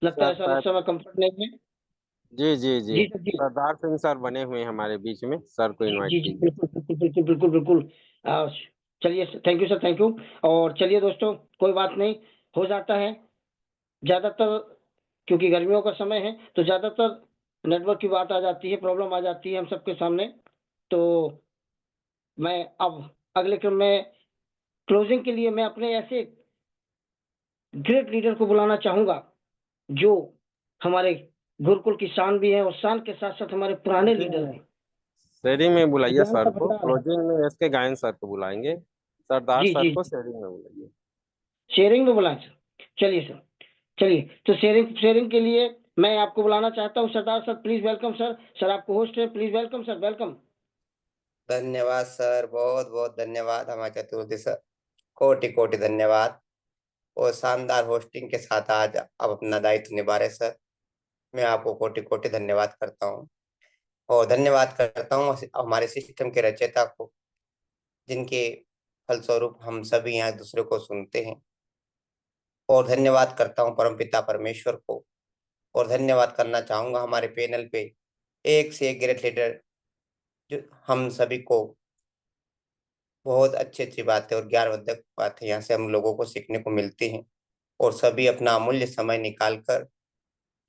लगता है सर इस समय कंफर्ट नहीं है। जी जी जी, जी सर, जी सरदार सिंह सर बने हुए हैं हमारे बीच में, सर को इनवाइट जी कीजिए। बिल्कुल बिल्कुल बिल्कुल बिल्कुल बिल्कुल। चलिए thank you sir, thank you. और चलिए दोस्तों, कोई बात नहीं, हो जाता है ज्यादातर, क्योंकि गर्मियों का समय है तो ज्यादातर नेटवर्क की बात आ जाती है, प्रॉब्लम आ जाती है हम सबके सामने। तो मैं अब अगले क्रम में क्लोजिंग के लिए मैं अपने ऐसे ग्रेट लीडर को बुलाना चाहूंगा जो हमारे गुरुकुल की शान भी है और शान के साथ साथ हमारे पुराने लीडर हैं। शेयरिंग में बुलाइए ज्ञान का सर को, भंडार है। क्लोजिंग में एस के गायन सर को बुलाएंगे, सरदार जी सर जी को शेयरिंग में बुलाइए। शेयरिंग में बुलाएं सर। चलिए सर, चलिए तो शेयरिंग के लिए मैं आपको बुलाना चाहता हूँ Sardar sir, please welcome sir. Sir आपको होस्ट है, प्लीज वेलकम सर, वेलकम। धन्यवाद सर, बहुत बहुत धन्यवाद हमारे चतुर्थी सर, कोटि कोटि धन्यवाद। और शानदार होस्टिंग के साथ आज आप अपना दायित्व निभा रहे सर, मैं आपको कोटि कोटि धन्यवाद करता हूँ। और धन्यवाद करता हूँ हमारे सिस्टम के रचयिता को, जिनके फलस्वरूप हम सभी यहाँ दूसरे को सुनते हैं। और धन्यवाद करता हूँ परमपिता परमेश्वर को। और धन्यवाद करना चाहूंगा हमारे पैनल पे एक से एक ग्रेट लीडर, जो हम सभी को बहुत अच्छी अच्छी बातें और ज्ञानवर्धक बातें यहाँ से हम लोगों को सीखने को मिलती हैं। और सभी अपना अमूल्य समय निकाल कर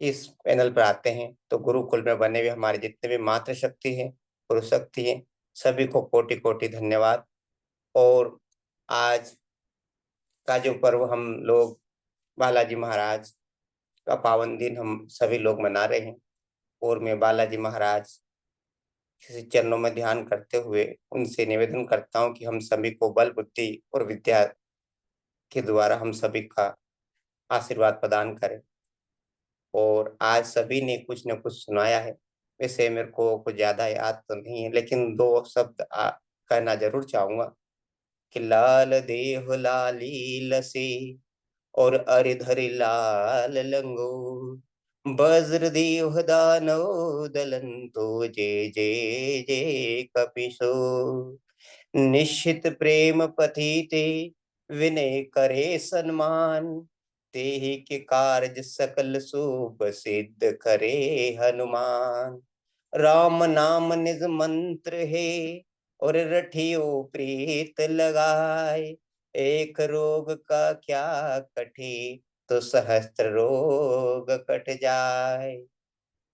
इस पैनल पर आते हैं। तो गुरुकुल में बने हुए हमारे जितने भी मातृशक्ति हैं, गुरु शक्ति हैं, सभी को कोटि कोटि धन्यवाद। और आज का जो पर्व हम लोग बालाजी महाराज का पावन दिन हम सभी लोग मना रहे हैं। और मैं बालाजी महाराज के चरणों में ध्यान करते हुए उनसे निवेदन करता हूँ कि हम सभी को बल बुद्धि और विद्या के द्वारा हम सभी का आशीर्वाद प्रदान करें। और आज सभी ने कुछ न कुछ सुनाया है, वैसे मेरे को कुछ ज्यादा याद तो नहीं है, लेकिन दो शब्द कहना जरूर चाहूंगा कि लाल देह लाली लसी और अरिधरि लाल लंगो, वज्र देह दानव दलंतो जय जय जय कपिशो, निश्चित प्रेम पथिते विनय करे सन्मान, तेहि के कार्य सकल शुभ सिद्ध करे हनुमान, राम नाम निज मंत्र है और रठियो प्रीत लगाए, एक रोग का क्या कटे तो सहस्त्र रोग कट जाए,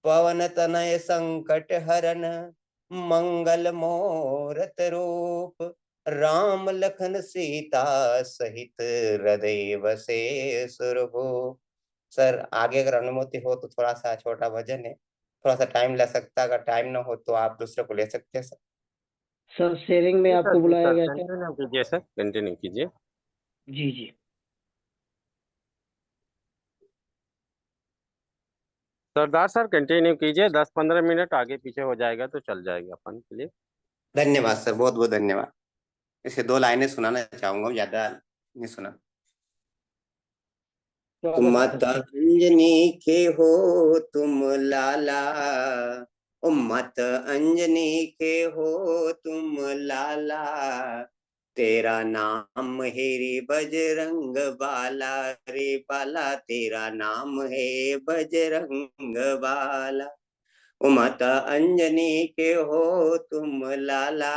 पवन तनय संकट हरन मंगल मूरत रूप, राम लखन सीता सहित हृदय बसे सुरभूप। सर आगे अगर अनुमति हो तो थोड़ा सा छोटा भजन है, थोड़ा सा टाइम ले सकता है, अगर टाइम ना हो तो आप दूसरे को ले सकते हैं सर। सर शेयरिंग में जी सर, आपको जी बुलाया सर, गया था। कंटिन्यू कीजिए सर, कंटिन्यू कीजिए। जी जी सरदार सर कंटिन्यू कीजिए, 10-15 मिनट आगे पीछे हो जाएगा तो चल जाएगा अपन के लिए। धन्यवाद सर, बहुत बहुत धन्यवाद। इसे दो लाइनें सुनाना चाहूंगा, ज्यादा नहीं सुना। तुम स्वागत है माता सर। अंजनी के हो तुम लाला, ओ माता अंजनी के हो तुम लाला, तेरा नाम है रे बजरंग बाला, रे बाला तेरा नाम है बजरंग बाला, ओ माता अंजनी के हो तुम लाला,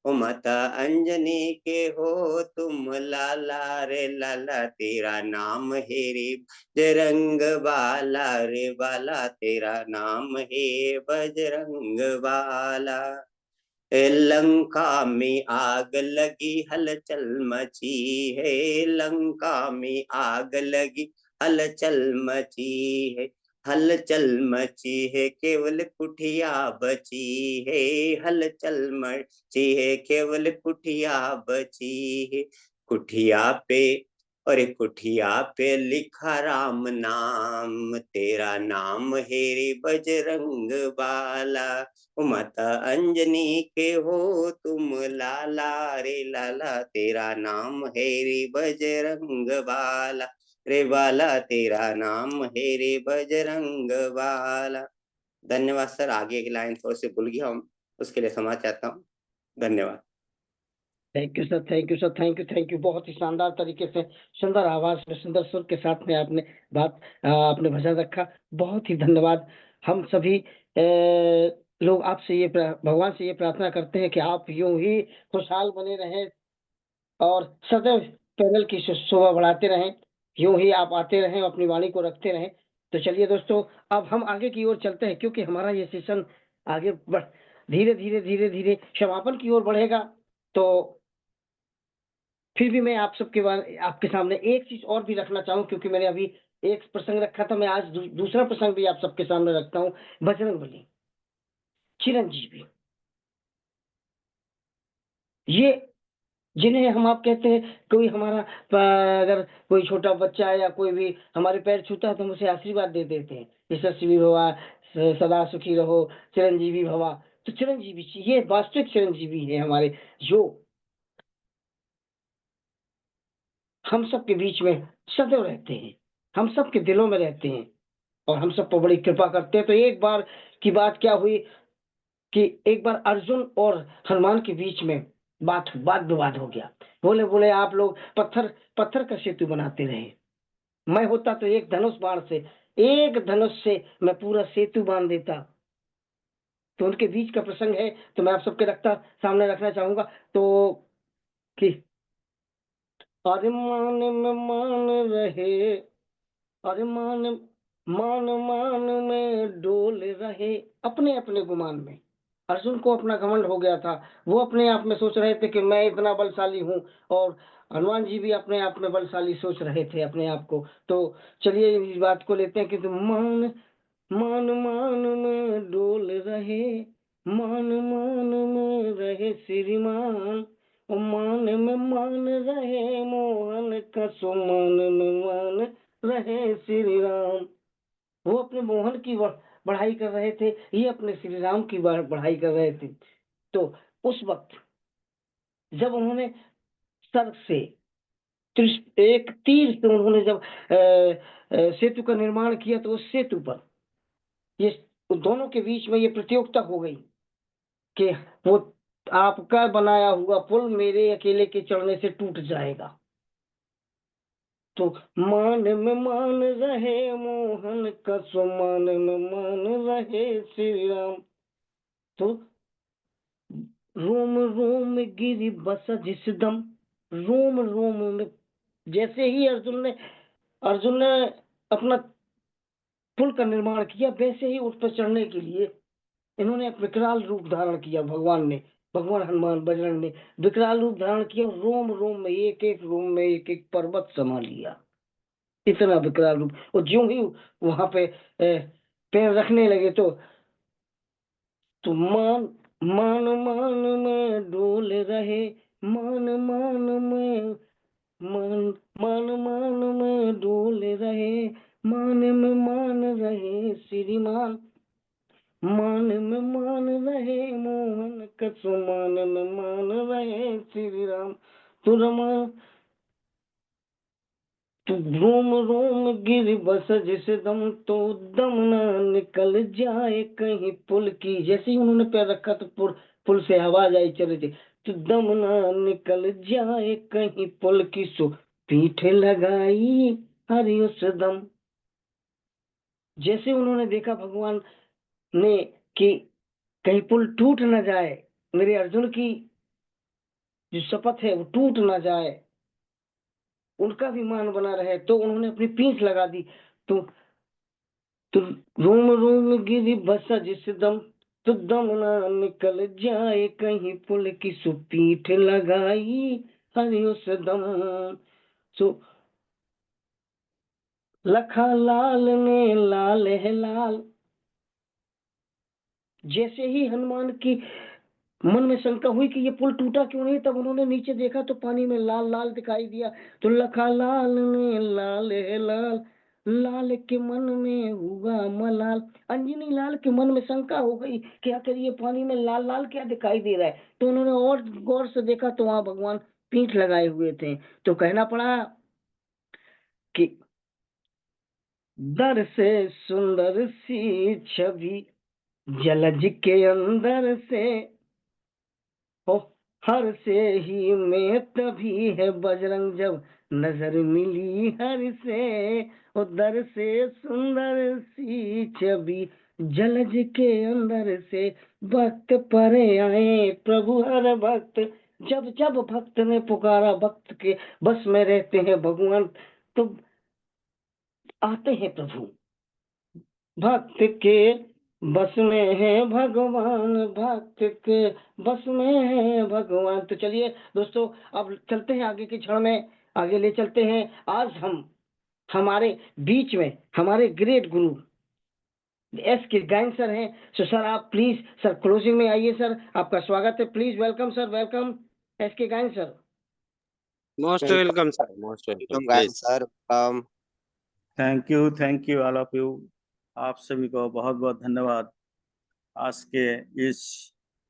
ओ माता अंजनी के हो तुम लाला, रे लाला तेरा नाम है रे बजरंग बाला, रे बाला तेरा नाम है बजरंग बाला। लंका में आग लगी हलचल मची है, लंका में आग लगी हलचल मची है, हलचल मची है केवल कुठिया बची है, हलचल मची है केवल कुठिया बची है, कुठिया पे और कुठिया पे लिखा राम नाम, तेरा नाम है रे बजरंग बाला, माता अंजनी के हो तुम लाला, रे लाला तेरा नाम है रे बजरंग बाला, रे बाला तेरा नाम है रे बजरंग बाला। धन्यवाद सर, आगे की लाइन थोड़ी सी भूल गया हूँ, उसके लिए क्षमा चाहता हूँ। धन्यवाद। Thank you sir, thank you sir, thank you, thank you. बहुत ही शानदार तरीके से सुंदर आवाज में सुंदर सुर के साथ में आपने आपने भजन रखा। बहुत ही धन्यवाद। हम सभी लोग आपसे ये भगवान से ये प्रार्थना करते हैं कि आप यूं ही खुशहाल बने रहें और सदैव पैनल की शोभा बढ़ाते रहें, यूं ही आप आते रहें, अपनी वाणी को रखते रहें। तो चलिए दोस्तों, अब हम आगे की ओर चलते हैं, क्योंकि हमारा ये सेशन आगे धीरे धीरे धीरे धीरे समापन की ओर बढ़ेगा। तो फिर भी मैं आप सबके आपके सामने एक चीज और भी रखना चाहूँ, क्योंकि मैंने अभी एक प्रसंग रखा था, मैं आज दूसरा प्रसंग भी आप सबके सामने रखता हूँ। बजरंगबली, चिरंजीवी, ये जिन्हें हम आप कहते हैं, कोई हमारा अगर कोई छोटा बच्चा है या कोई भी हमारे पैर छूता है तो हम उसे आशीर्वाद दे देते हैं, यशस्वी भवा, सदा सुखी रहो, चिरंजीवी भवा। तो चिरंजीवी, ये वास्तविक चिरंजीवी है हमारे, जो हम सब के बीच में सदैव रहते हैं, हम सब के दिलों में रहते हैं और हम सब पर बड़ी कृपा करते हैं। तो एक बार की बात क्या हुई कि एक बार अर्जुन और हनुमान के बीच में वाद विवाद हो गया। बोले आप लोग पत्थर का सेतु बनाते रहे, मैं होता तो एक धनुष से मैं पूरा सेतु बांध देता। तो उनके बीच का प्रसंग है, तो मैं आप सबके सामने रखना चाहूंगा। तो कि अरे मान में मान रहे, अरे मान में डोल रहे, अपने अपने गुमान में। अर्जुन को अपना घमंड हो गया था, वो अपने आप में सोच रहे थे कि मैं इतना बलशाली हूँ, और हनुमान जी भी अपने आप में बलशाली सोच रहे थे अपने आप को। तो चलिए इस बात को लेते हैं कि मान में डोल रहे, मान में रहे श्रीमान, मान में मान रहे मोहन का, सो मान में मान रहे श्री राम। वो अपने मोहन की बढ़ाई कर रहे थे, ये अपने श्री राम की बढ़ाई कर रहे थे। तो उस वक्त जब उन्होंने सर से एक तीर से उन्होंने जब सेतु का निर्माण किया, तो उस सेतु पर ये दोनों के बीच में ये प्रतियोगिता हो गई कि वो आपका बनाया हुआ पुल मेरे अकेले के चढ़ने से टूट जाएगा। तो मान में मान रहे मोहन का, सो मान में मान रहे श्री राम। तो रोम रोम गिरी बस जिस दम, रोम रोम में, जैसे ही अर्जुन ने अपना पुल का निर्माण किया, वैसे ही उस पर चढ़ने के लिए इन्होंने एक विकराल रूप धारण किया। भगवान हनुमान बजरंग ने विकराल रूप धारण किया, रोम रोम में एक एक रोम में एक एक पर्वत समा लिया, इतना विकराल रूप। और ज्यों ही वहां पे पैर रखने लगे, तो मान में डोल रहे, मान में डोल रहे, मान में मान रहे श्रीमान, मान में मान रहे मोहन कसो, मान में मान रहे श्री राम। तो रोम रोम गिर बस जिस दम, तो दम ना निकल जाए कहीं पुल की। जैसे ही उन्होंने पैर रखा तो पुल से आवाज आई चले थे, तो दम ना निकल जाए कहीं पुल की, सो पीठ लगाई हरि उस दम। जैसे उन्होंने देखा भगवान ने कि कहीं पुल टूट ना जाए, मेरे अर्जुन की जो शपथ है वो टूट ना जाए, उनका भी मान बना रहे, तो उन्होंने अपनी पीठ लगा दी। तो रोम रोम गिरी बसा जिस दम, तो दम ना निकल जाए कहीं पुल की, सो पीठ लगाई हरि उस दम। सो लखा लाल ने लाल है लाल। जैसे ही हनुमान की मन में शंका हुई कि ये पुल टूटा क्यों नहीं, तब उन्होंने नीचे देखा तो पानी में लाल लाल दिखाई दिया। तो लखा लाल ने लाल है लाल, लाल के मन में हुआ मलाल। अंजनी लाल के मन में शंका हो गई कि आखिर ये पानी में लाल लाल क्या दिखाई दे रहा है। तो उन्होंने और गौर से देखा तो वहां भगवान पीठ लगाए हुए थे। तो कहना पड़ा कि दर से सुंदर सी छवि जलज के अंदर से, ओ हर से ही में तभी है बजरंग, जब नजर मिली हर से। उधर से सुंदर सी छवि जलज के अंदर से, भक्त परे आए प्रभु हर भक्त। जब जब भक्त ने पुकारा, भक्त के बस में रहते हैं भगवान, तो आते हैं प्रभु। भक्त के बस में है भगवान, भक्त के बस में है भगवान। तो चलिए दोस्तों, अब चलते हैं आगे के क्षण में, आगे ले चलते हैं। आज हम हमारे बीच में हमारे ग्रेट गुरु एस के गायन सर हैं। सो सर आप प्लीज सर क्लोजिंग में आइए सर, आपका स्वागत है। Please welcome sir, welcome S K Gayan sir. Most welcome sir, most welcome, Gayan please. Sir. Thank you all of you. आप सभी को बहुत बहुत धन्यवाद। आज के इस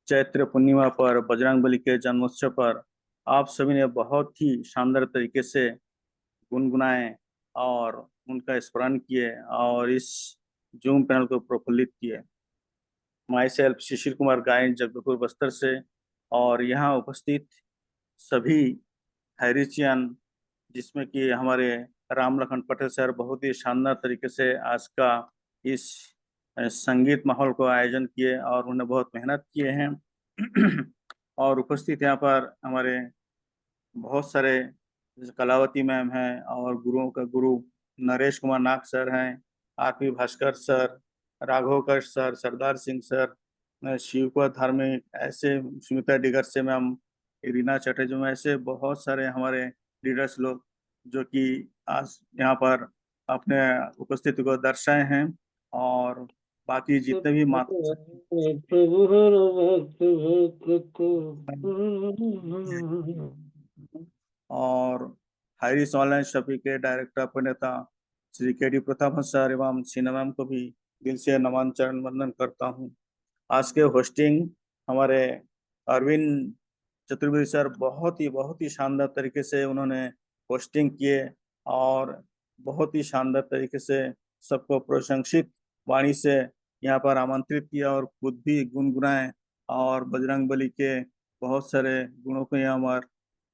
चैत्र पूर्णिमा पर, बजरंगबली के जन्मोत्सव पर आप सभी ने बहुत ही शानदार तरीके से गुनगुनाए और उनका स्मरण किए और इस जूम पैनल को प्रफुल्लित किए। माई सेल्फ शिशिर कुमार गायन, जगदलपुर बस्तर से, और यहाँ उपस्थित सभी हैरिचियन, जिसमें कि हमारे राम लखन पटेल सर बहुत ही शानदार तरीके से आज का इस संगीत माहौल को आयोजन किए और उन्होंने बहुत मेहनत किए हैं। और उपस्थित यहाँ पर हमारे बहुत सारे, जैसे कलावती मैम हैं और गुरुओं का गुरु नरेश कुमार नाग सर हैं, RP Bhaskar sir, राघवकर sir, Sardar Singh sir, Shiv Kumar धार्मिक, ऐसे सुमित्रा डिगर से मैम, रीना चटर्जी में, ऐसे बहुत सारे हमारे लीडर्स लोग जो कि आज यहाँ पर अपने उपस्थिति को दर्शाए हैं। और बाकी जितने भी प्रभु हर भक्त को और हाइरिस ऑनलाइन शॉपिंग के डायरेक्टर अभिनेता श्री के.डी. प्रताप सर एवं सीना मैम को भी दिल से नमन चरण वंदन करता हूँ। आज के होस्टिंग हमारे अरविंद चतुर्वेदी सर बहुत ही शानदार तरीके से उन्होंने होस्टिंग किए और बहुत ही शानदार तरीके से सबको प्रशंसित वाणी से यहाँ पर आमंत्रित किया और खुद भी गुनगुनाए और बजरंगबली के बहुत सारे गुणों को यहाँ पर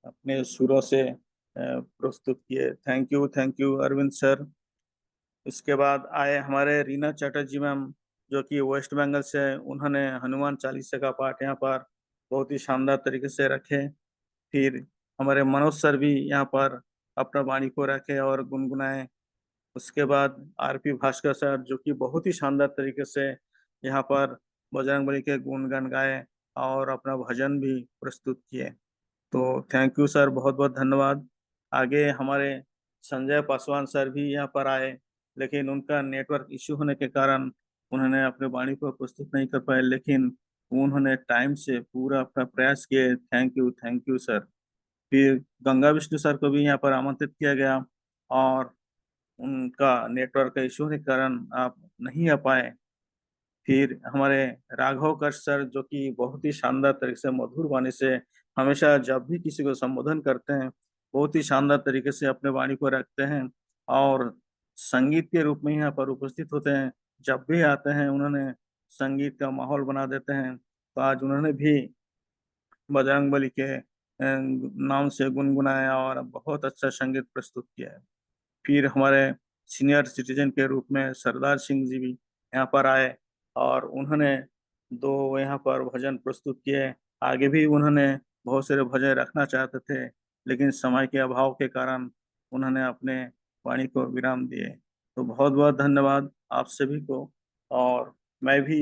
अपने सुरों से प्रस्तुत किए। Thank you Arvind sir. इसके बाद आए हमारे रीना चटर्जी मैम, जो कि वेस्ट बंगाल से, उन्होंने हनुमान चालीसा का पाठ यहाँ पर बहुत ही शानदार तरीके से रखे। फिर हमारे मनोज सर भी यहाँ पर अपना वाणी को रखे और गुनगुनाए। उसके बाद आरपी भास्कर सर, जो कि बहुत ही शानदार तरीके से यहाँ पर बजरंगबली के गुणगान गाए और अपना भजन भी प्रस्तुत किए। तो थैंक यू सर, बहुत बहुत धन्यवाद। आगे हमारे संजय पासवान सर भी यहाँ पर आए, लेकिन उनका नेटवर्क इश्यू होने के कारण उन्होंने अपने वाणी को प्रस्तुत नहीं कर पाए, लेकिन उन्होंने टाइम से पूरा अपना प्रयास किए। Thank you sir. फिर गंगा विष्णु सर को भी यहाँ पर आमंत्रित किया गया और उनका नेटवर्क का इश्यू के कारण आप नहीं आ पाए। फिर हमारे राघव कश सर, जो कि बहुत ही शानदार तरीके से मधुर वाणी से हमेशा जब भी किसी को संबोधन करते हैं बहुत ही शानदार तरीके से अपने वाणी को रखते हैं और संगीत के रूप में यहाँ पर उपस्थित होते हैं। जब भी आते हैं उन्होंने संगीत का माहौल बना देते हैं। तो आज उन्होंने भी बजरंगबली के नाम से गुनगुनाया और बहुत अच्छा संगीत प्रस्तुत किया है। फिर हमारे सीनियर सिटीजन के रूप में सरदार सिंह जी भी यहाँ पर आए और उन्होंने दो यहाँ पर भजन प्रस्तुत किए। आगे भी उन्होंने बहुत सारे भजन रखना चाहते थे, लेकिन समय के अभाव के कारण उन्होंने अपने वाणी को विराम दिए। तो बहुत बहुत धन्यवाद आप सभी को। और मैं भी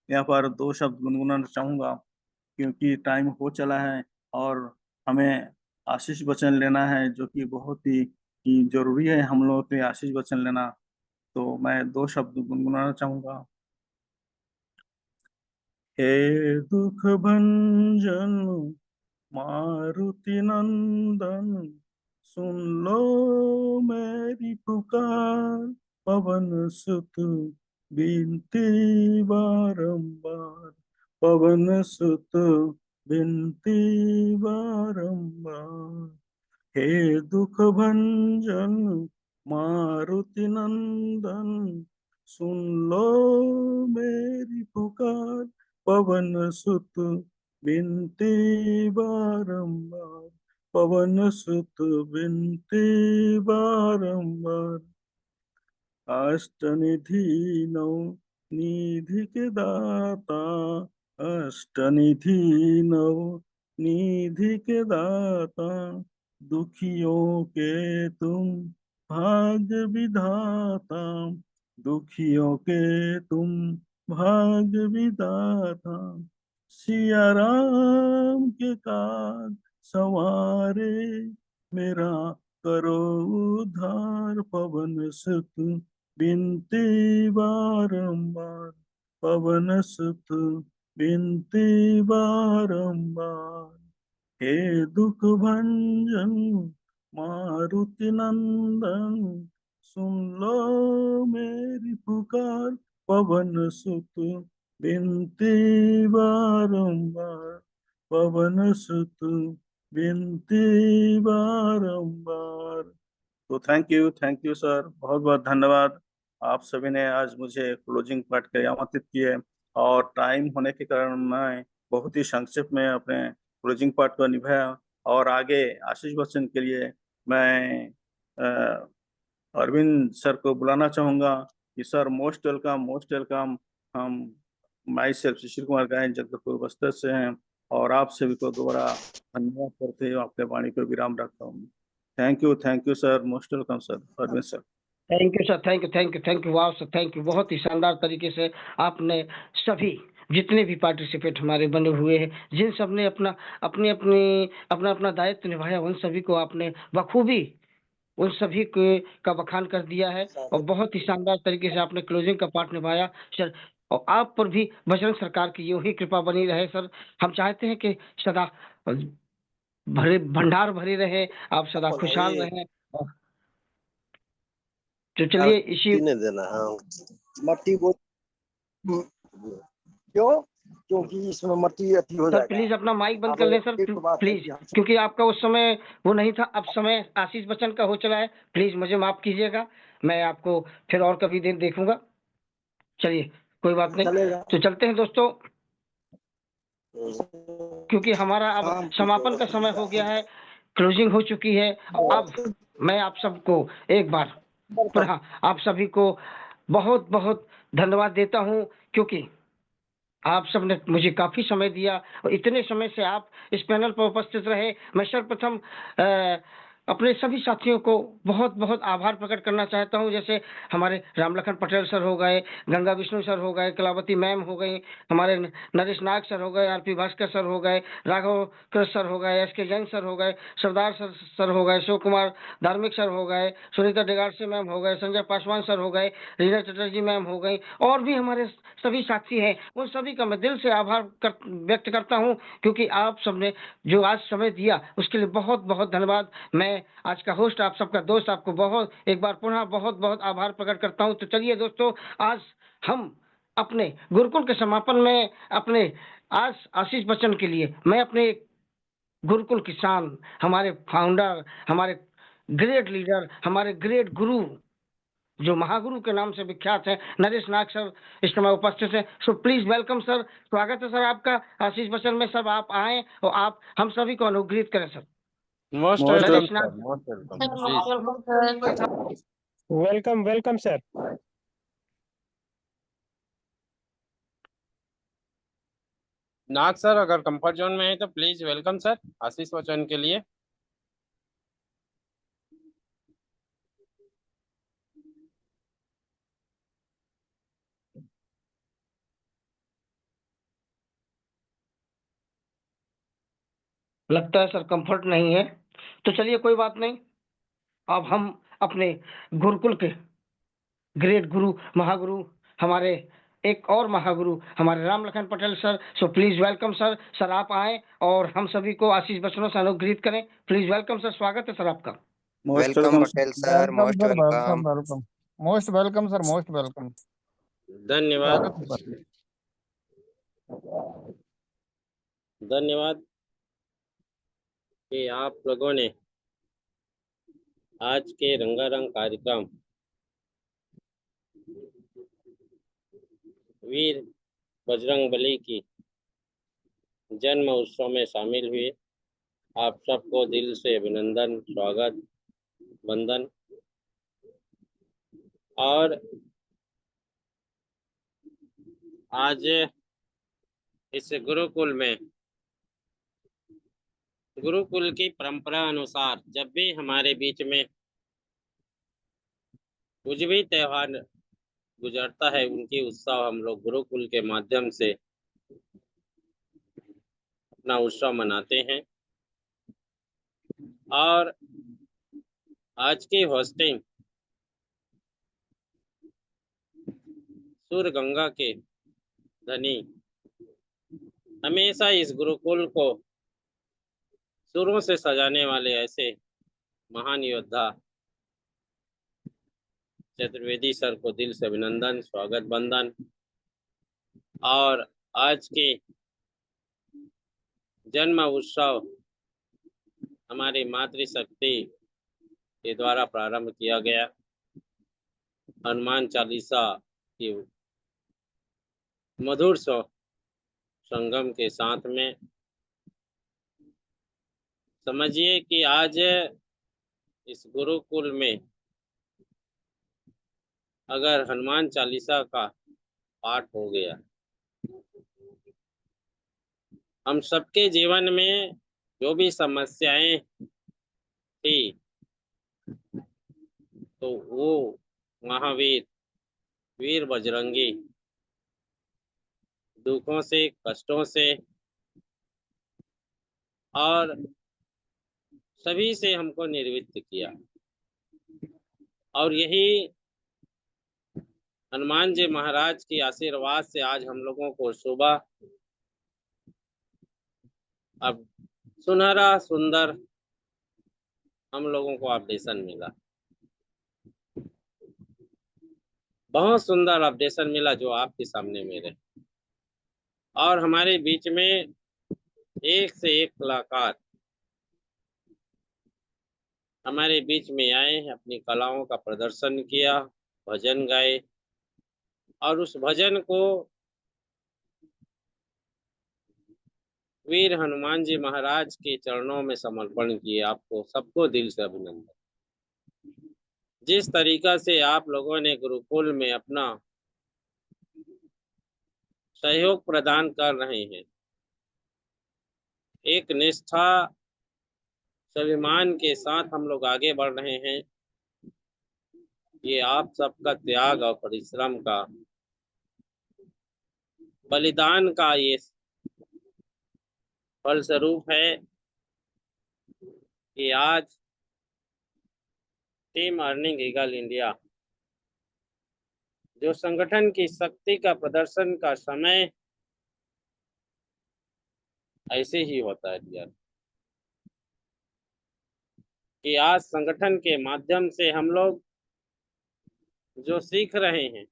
यहाँ पर दो शब्द गुनगुनाना चाहूँगा, क्योंकि टाइम हो चला है और हमें आशीष वचन लेना है, जो कि बहुत ही जरूरी है हम लोगों के आशीष वचन लेना। तो मैं दो शब्द गुनगुनाना चाहूंगा। हे दुख भंजन मारुति नंदन, सुन लो मेरी पुकार, पवन सुत बिनती बारंबार, पवन सुत बिनती बारंबार। हे दुख भंजन मारुति नंदन, सुन लो मेरी पुकार, पवन सुत बिनती बारंबार, पवन सुत बिनती बारंबार। अष्टनिधि नौ निधि के दाता, अष्टनिधि नौ निधि के दाता, दुखियों के तुम भाग्य विधाता, दुखियों के तुम भाग विधाता सिया राम के काज सवारे, मेरा करो उद्धार पवन सुत बिनती बारंबार, पवन सुत बिनती बारंबार। हे दुख भंजन मारुति नंदन, सुन लो मेरी पुकार, पवन सुत बिनती बारंबार, पवन सुत बिनती बारंबार। तो थैंक यू सर, बहुत बहुत धन्यवाद। आप सभी ने आज मुझे क्लोजिंग पार्ट के लिए आमंत्रित किए, और टाइम होने के कारण मैं बहुत ही संक्षेप में अपने क्लोजिंग पार्ट को निभाया। और आगे आशीष बच्चन के लिए मैं अरविंद सर को बुलाना चाहूंगा कि सर मोस्ट वेलकम। हम माई सेल्फ शिशिर कुमार गायन जगदलपुर बस्तर से हैं, और आप सभी को दोबारा धन्यवाद करते हुए अपने वाणी को विराम रखता हूँ। Thank you sir, most welcome sir, Arvind sir. Thank you sir, thank you, वाह सर, थैंक यू। बहुत ही शानदार तरीके से आपने सभी जितने भी पार्टिसिपेट हमारे बने हुए हैं, जिन सब ने अपना अपना दायित्व निभाया, उन सभी को आपने बखूबी उन सभी के का बखान कर दिया है, और बहुत ही शानदार तरीके से आपने क्लोजिंग का पार्ट निभाया सर। और आप पर भी बजरंग सरकार की यूं ही कृपा बनी रहे सर। हम चाहते हैं कि सदा भरे भंडार भरे रहे, आप सदा खुशहाल रहें। तो चलिए इसी नहीं देना। हाँ, मट्टी वो क्यों? क्योंकि इसमें मट्टी अति हो सर जाएगा। प्लीज अपना माइक बंद कर लें सर, प्लीज, क्योंकि आपका उस समय वो नहीं था, अब समय आशीष बच्चन का हो चला है। प्लीज मुझे माफ कीजिएगा, मैं आपको फिर और कभी दिन देखूंगा। चलिए कोई बात नहीं, तो चलते हैं दोस्तों, क्योंकि हमारा अब समापन का समय हो गया है, क्लोजिंग हो चुकी है। अब मैं आप सबको एक बार पुनः आप सभी को बहुत बहुत धन्यवाद देता हूं, क्योंकि आप सबने मुझे काफी समय दिया, और इतने समय से आप इस पैनल पर उपस्थित रहे। मैं सर्वप्रथम अपने सभी साथियों को बहुत बहुत आभार प्रकट करना चाहता हूं, जैसे हमारे रामलखन पटेल सर हो गए, गंगा विष्णु सर हो गए, कलावती मैम हो गई, हमारे नरेश नाग सर हो गए, आरपी भास्कर सर हो गए, राघव कृष्ण सर हो गए, एस के जैन सर हो गए, सरदार सर हो गए, शिव कुमार धार्मिक सर हो गए, सुनीता डेगारसे मैम हो गए, संजय पासवान सर हो गए, रीना चटर्जी मैम हो गई, और भी हमारे सभी साथी हैं, उन सभी का मैं दिल से आभार व्यक्त करता हूं, क्योंकि आप सबने जो आज समय दिया उसके लिए बहुत बहुत धन्यवाद। मैं आज का होस्ट आप सबका दोस्त आपको बहुत एक बार पुनः बहुत बहुत आभार प्रकट करता हूं। तो चलिए दोस्तों, आज हम अपने गुरुकुल के समापन में अपने आज आशीष बच्चन के लिए मैं अपने गुरुकुल किसान, हमारे फाउंडर, हमारे ग्रेट लीडर, हमारे ग्रेट गुरु, जो महागुरु के नाम से विख्यात है, नरेश नाग सर इस समय उपस्थित है। सो प्लीज वेलकम सर, स्वागत है सर आपका आशीष बच्चन में। सब आप आए और आप हम सभी को अनुग्रहित करें sir. Most Naresh welcome Nag, sir, most welcome sir please. Welcome sir. Welcome sir. Nag sir अगर कंफर्ट जोन में है तो प्लीज वेलकम सर आशीष बच्चन के लिए। लगता है सर कंफर्ट नहीं है, तो चलिए कोई बात नहीं। अब हम अपने गुरुकुल के ग्रेट गुरु, महागुरु, हमारे एक और महागुरु हमारे Ram Lakhan Patel sir, so please welcome sir. Sir आप आए और हम सभी को आशीष बच्चनों से अनुग्रहित करें। प्लीज वेलकम सर, स्वागत है सर आपका। Most welcome welcome Patel sir, most welcome. Welcome, most welcome sir, most welcome. धन्यवाद, स्वागत है सर। धन्यवाद कि आप लोगों ने आज के रंगारंग कार्यक्रम वीर बजरंगबली की जन्म उत्सव में शामिल हुए। आप सबको दिल से अभिनंदन, स्वागत, वंदन। और आज इस गुरुकुल में गुरुकुल की परंपरा अनुसार जब भी हमारे बीच में कुछ भी त्योहार गुजरता है उनकी उत्सव हम लोग गुरुकुल के माध्यम से अपना उत्सव मनाते हैं। और आज की होस्टिंग सूर्य गंगा के धनी हमेशा इस गुरुकुल को शुरू से सजाने वाले ऐसे महान योद्धा चतुर्वेदी सर को दिल से अभिनंदन, स्वागत, वंदन। और आज के जन्म उत्सव हमारी मातृशक्ति के द्वारा प्रारंभ किया गया। हनुमान चालीसा की मधुर संगम के साथ में समझिए कि आज इस गुरुकुल में अगर हनुमान चालीसा का पाठ हो गया, हम सबके जीवन में जो भी समस्याएं थी तो वो महावीर वीर बजरंगी दुखों से, कष्टों से और सभी से हमको निर्वृत्त किया। और यही हनुमान जी महाराज की आशीर्वाद से आज हम लोगों को सुबह अब सुनहरा सुंदर हम लोगों को अपडेशन मिला, बहुत सुंदर अपडेशन मिला जो आपके सामने मेरे। और हमारे बीच में एक से एक कलाकार हमारे बीच में आए, अपनी कलाओं का प्रदर्शन किया, भजन गाए और उस भजन को वीर हनुमान जी महाराज के चरणों में समर्पण किए। आपको सबको दिल से अभिनंदन। जिस तरीका से आप लोगों ने गुरुकुल में अपना सहयोग प्रदान कर रहे हैं, एक निष्ठा स्वाभिमान के साथ हम लोग आगे बढ़ रहे हैं, ये आप सबका त्याग और परिश्रम का, बलिदान का ये फलस्वरूप है कि आज टीम अर्निंग ईगल इंडिया जो संगठन की शक्ति का प्रदर्शन का समय ऐसे ही होता है यार, कि आज संगठन के माध्यम से हम लोग जो सीख रहे हैं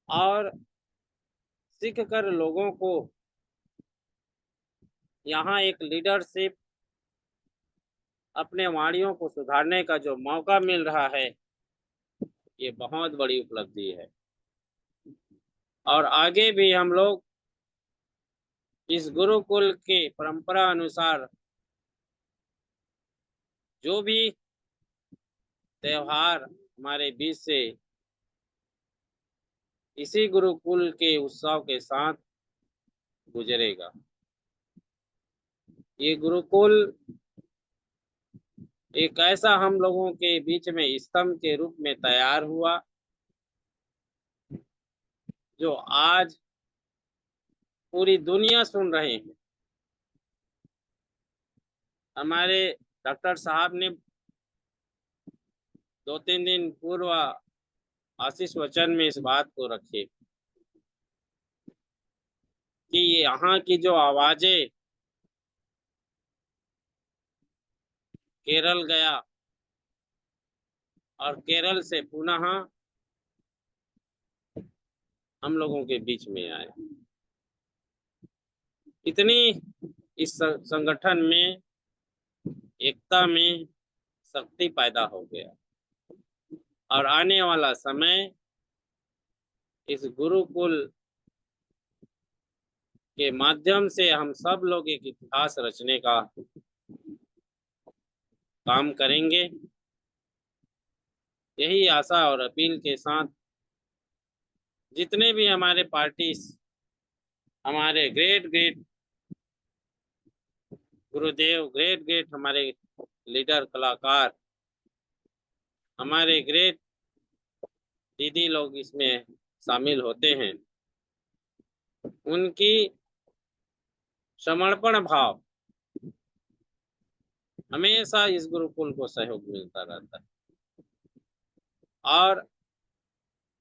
और सीख कर लोगों को यहाँ एक लीडरशिप, अपने वाणियों को सुधारने का जो मौका मिल रहा है, ये बहुत बड़ी उपलब्धि है। और आगे भी हम लोग इस गुरुकुल के परंपरा अनुसार जो भी त्योहार हमारे बीच से इसी गुरुकुल के उत्सव के साथ गुजरेगा। ये गुरुकुल एक ऐसा हम लोगों के बीच में स्तंभ के रूप में तैयार हुआ जो आज पूरी दुनिया सुन रहे हैं। हमारे डॉक्टर साहब ने 2-3 दिन पूर्व आशीष वचन में इस बात को रखे कि यहाँ की जो आवाजें केरल गया और केरल से पुनः हम लोगों के बीच में आए। इतनी इस संगठन में एकता में शक्ति पैदा हो गया और आने वाला समय इस गुरुकुल के माध्यम से हम सब लोग एक इतिहास रचने का काम करेंगे। यही आशा और अपील के साथ जितने भी हमारे पार्टीज, हमारे ग्रेट गुरुदेव, ग्रेट हमारे लीडर कलाकार, हमारे ग्रेट दीदी लोग इसमें शामिल होते हैं, उनकी समर्पण भाव हमेशा इस गुरुकुल को सहयोग मिलता रहता है। और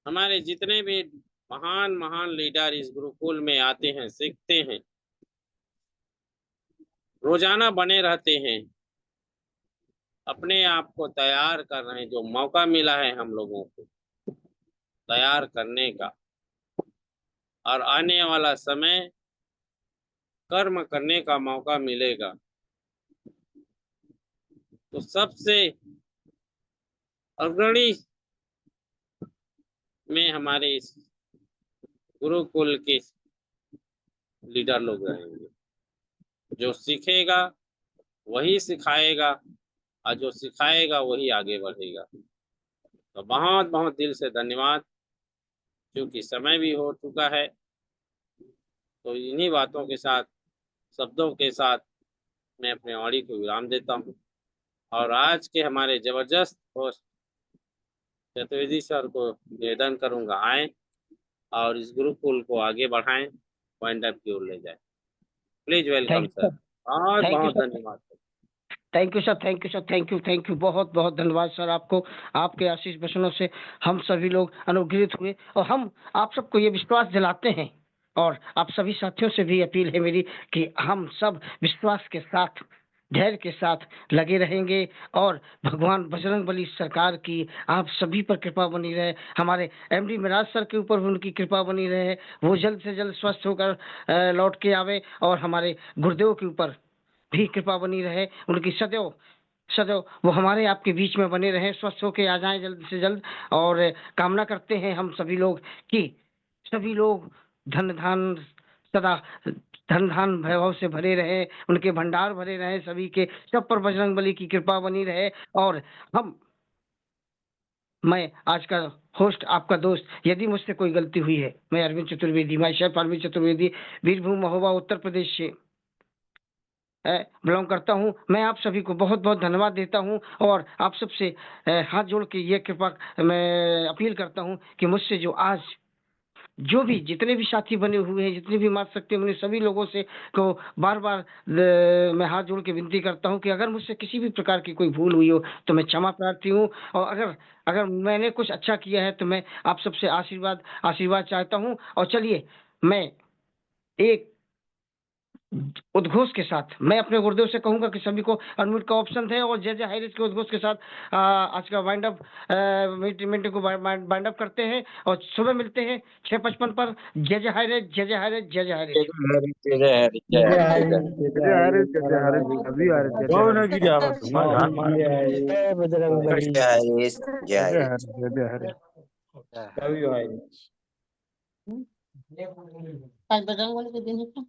हमारे जितने भी महान महान लीडर इस गुरुकुल में आते हैं, सीखते हैं, रोजाना बने रहते हैं, अपने आप को तैयार कर रहे हैं। जो मौका मिला है हम लोगों को तैयार करने का, और आने वाला समय कर्म करने का मौका मिलेगा, तो सबसे अग्रणी में हमारे इस गुरुकुल के लीडर लोग रहेंगे। जो सीखेगा वही सिखाएगा, और जो सिखाएगा वही आगे बढ़ेगा। तो बहुत बहुत दिल से धन्यवाद। क्योंकि समय भी हो चुका है, तो इन्हीं बातों के साथ, शब्दों के साथ मैं अपने वाणी को विराम देता हूँ। और आज के हमारे जबरदस्त होस्ट चतुर्वेदी सर को निवेदन करूंगा, आए और इस गुरुकुल को आगे बढ़ाएं, पॉइंट अप की ओर ले जाए। Please welcome sir. बहुत बहुत धन्यवाद sir. Thank you sir, thank you sir, thank you, बहुत बहुत धन्यवाद सर आपको। आपके आशीष वचनों से हम सभी लोग अनुग्रहित हुए, और हम आप सबको ये विश्वास दिलाते हैं, और आप सभी साथियों से भी अपील है मेरी कि हम सब विश्वास के साथ, धैर्य के साथ लगे रहेंगे, और भगवान बजरंगबली सरकार की आप सभी पर कृपा बनी रहे। हमारे एमडी मिराज सर के ऊपर भी उनकी कृपा बनी रहे, वो जल्द से जल्द स्वस्थ होकर लौट के आवे, और हमारे गुरुदेव के ऊपर भी कृपा बनी रहे, उनकी सदैव सदैव वो हमारे आपके बीच में बने रहे, स्वस्थ होके आ जाएं जल्द से जल्द। और कामना करते हैं हम सभी लोग कि सभी लोग धन धान सदा धन धान वैभव से भरे रहे, उनके भंडार भरे रहे, सभी के सब पर बजरंगबली की कृपा बनी रहे। और मैं आज का होस्ट आपका दोस्त, यदि मुझसे कोई गलती हुई है, मैं अरविंद चतुर्वेदी, माई शेफ अरविंद चतुर्वेदी, बीरभूम महोबा उत्तर प्रदेश से बिलोंग करता हूं। मैं आप सभी को बहुत बहुत धन्यवाद देता हूं, और आप सबसे हाथ जोड़ के ये कृपा मैं अपील करता हूं कि मुझसे जो आज जो भी जितने भी साथी बने हुए हैं, जितने भी मातृशक्ति बने, सभी लोगों से को बार बार मैं हाथ जोड़ के विनती करता हूं कि अगर मुझसे किसी भी प्रकार की कोई भूल हुई हो तो मैं क्षमा प्रार्थी हूं, और अगर मैंने कुछ अच्छा किया है तो मैं आप सबसे आशीर्वाद चाहता हूं। और चलिए, मैं एक उद्घोष के साथ मैं अपने गुरुदेव से कहूंगा कि सभी को अनम्यूट का ऑप्शन है, और जय जय हाइरेज के उद्घोष के साथ आज का वाइंड अप मीटिंग को वाइंड अप करते हैं, और सुबह मिलते हैं 6:55 पर। जय जय हाइरेज, जय जय हाइरेज, जय जय हाइरेज। जय बजरंगबली। आज बजरंगबली के दिन है क्या?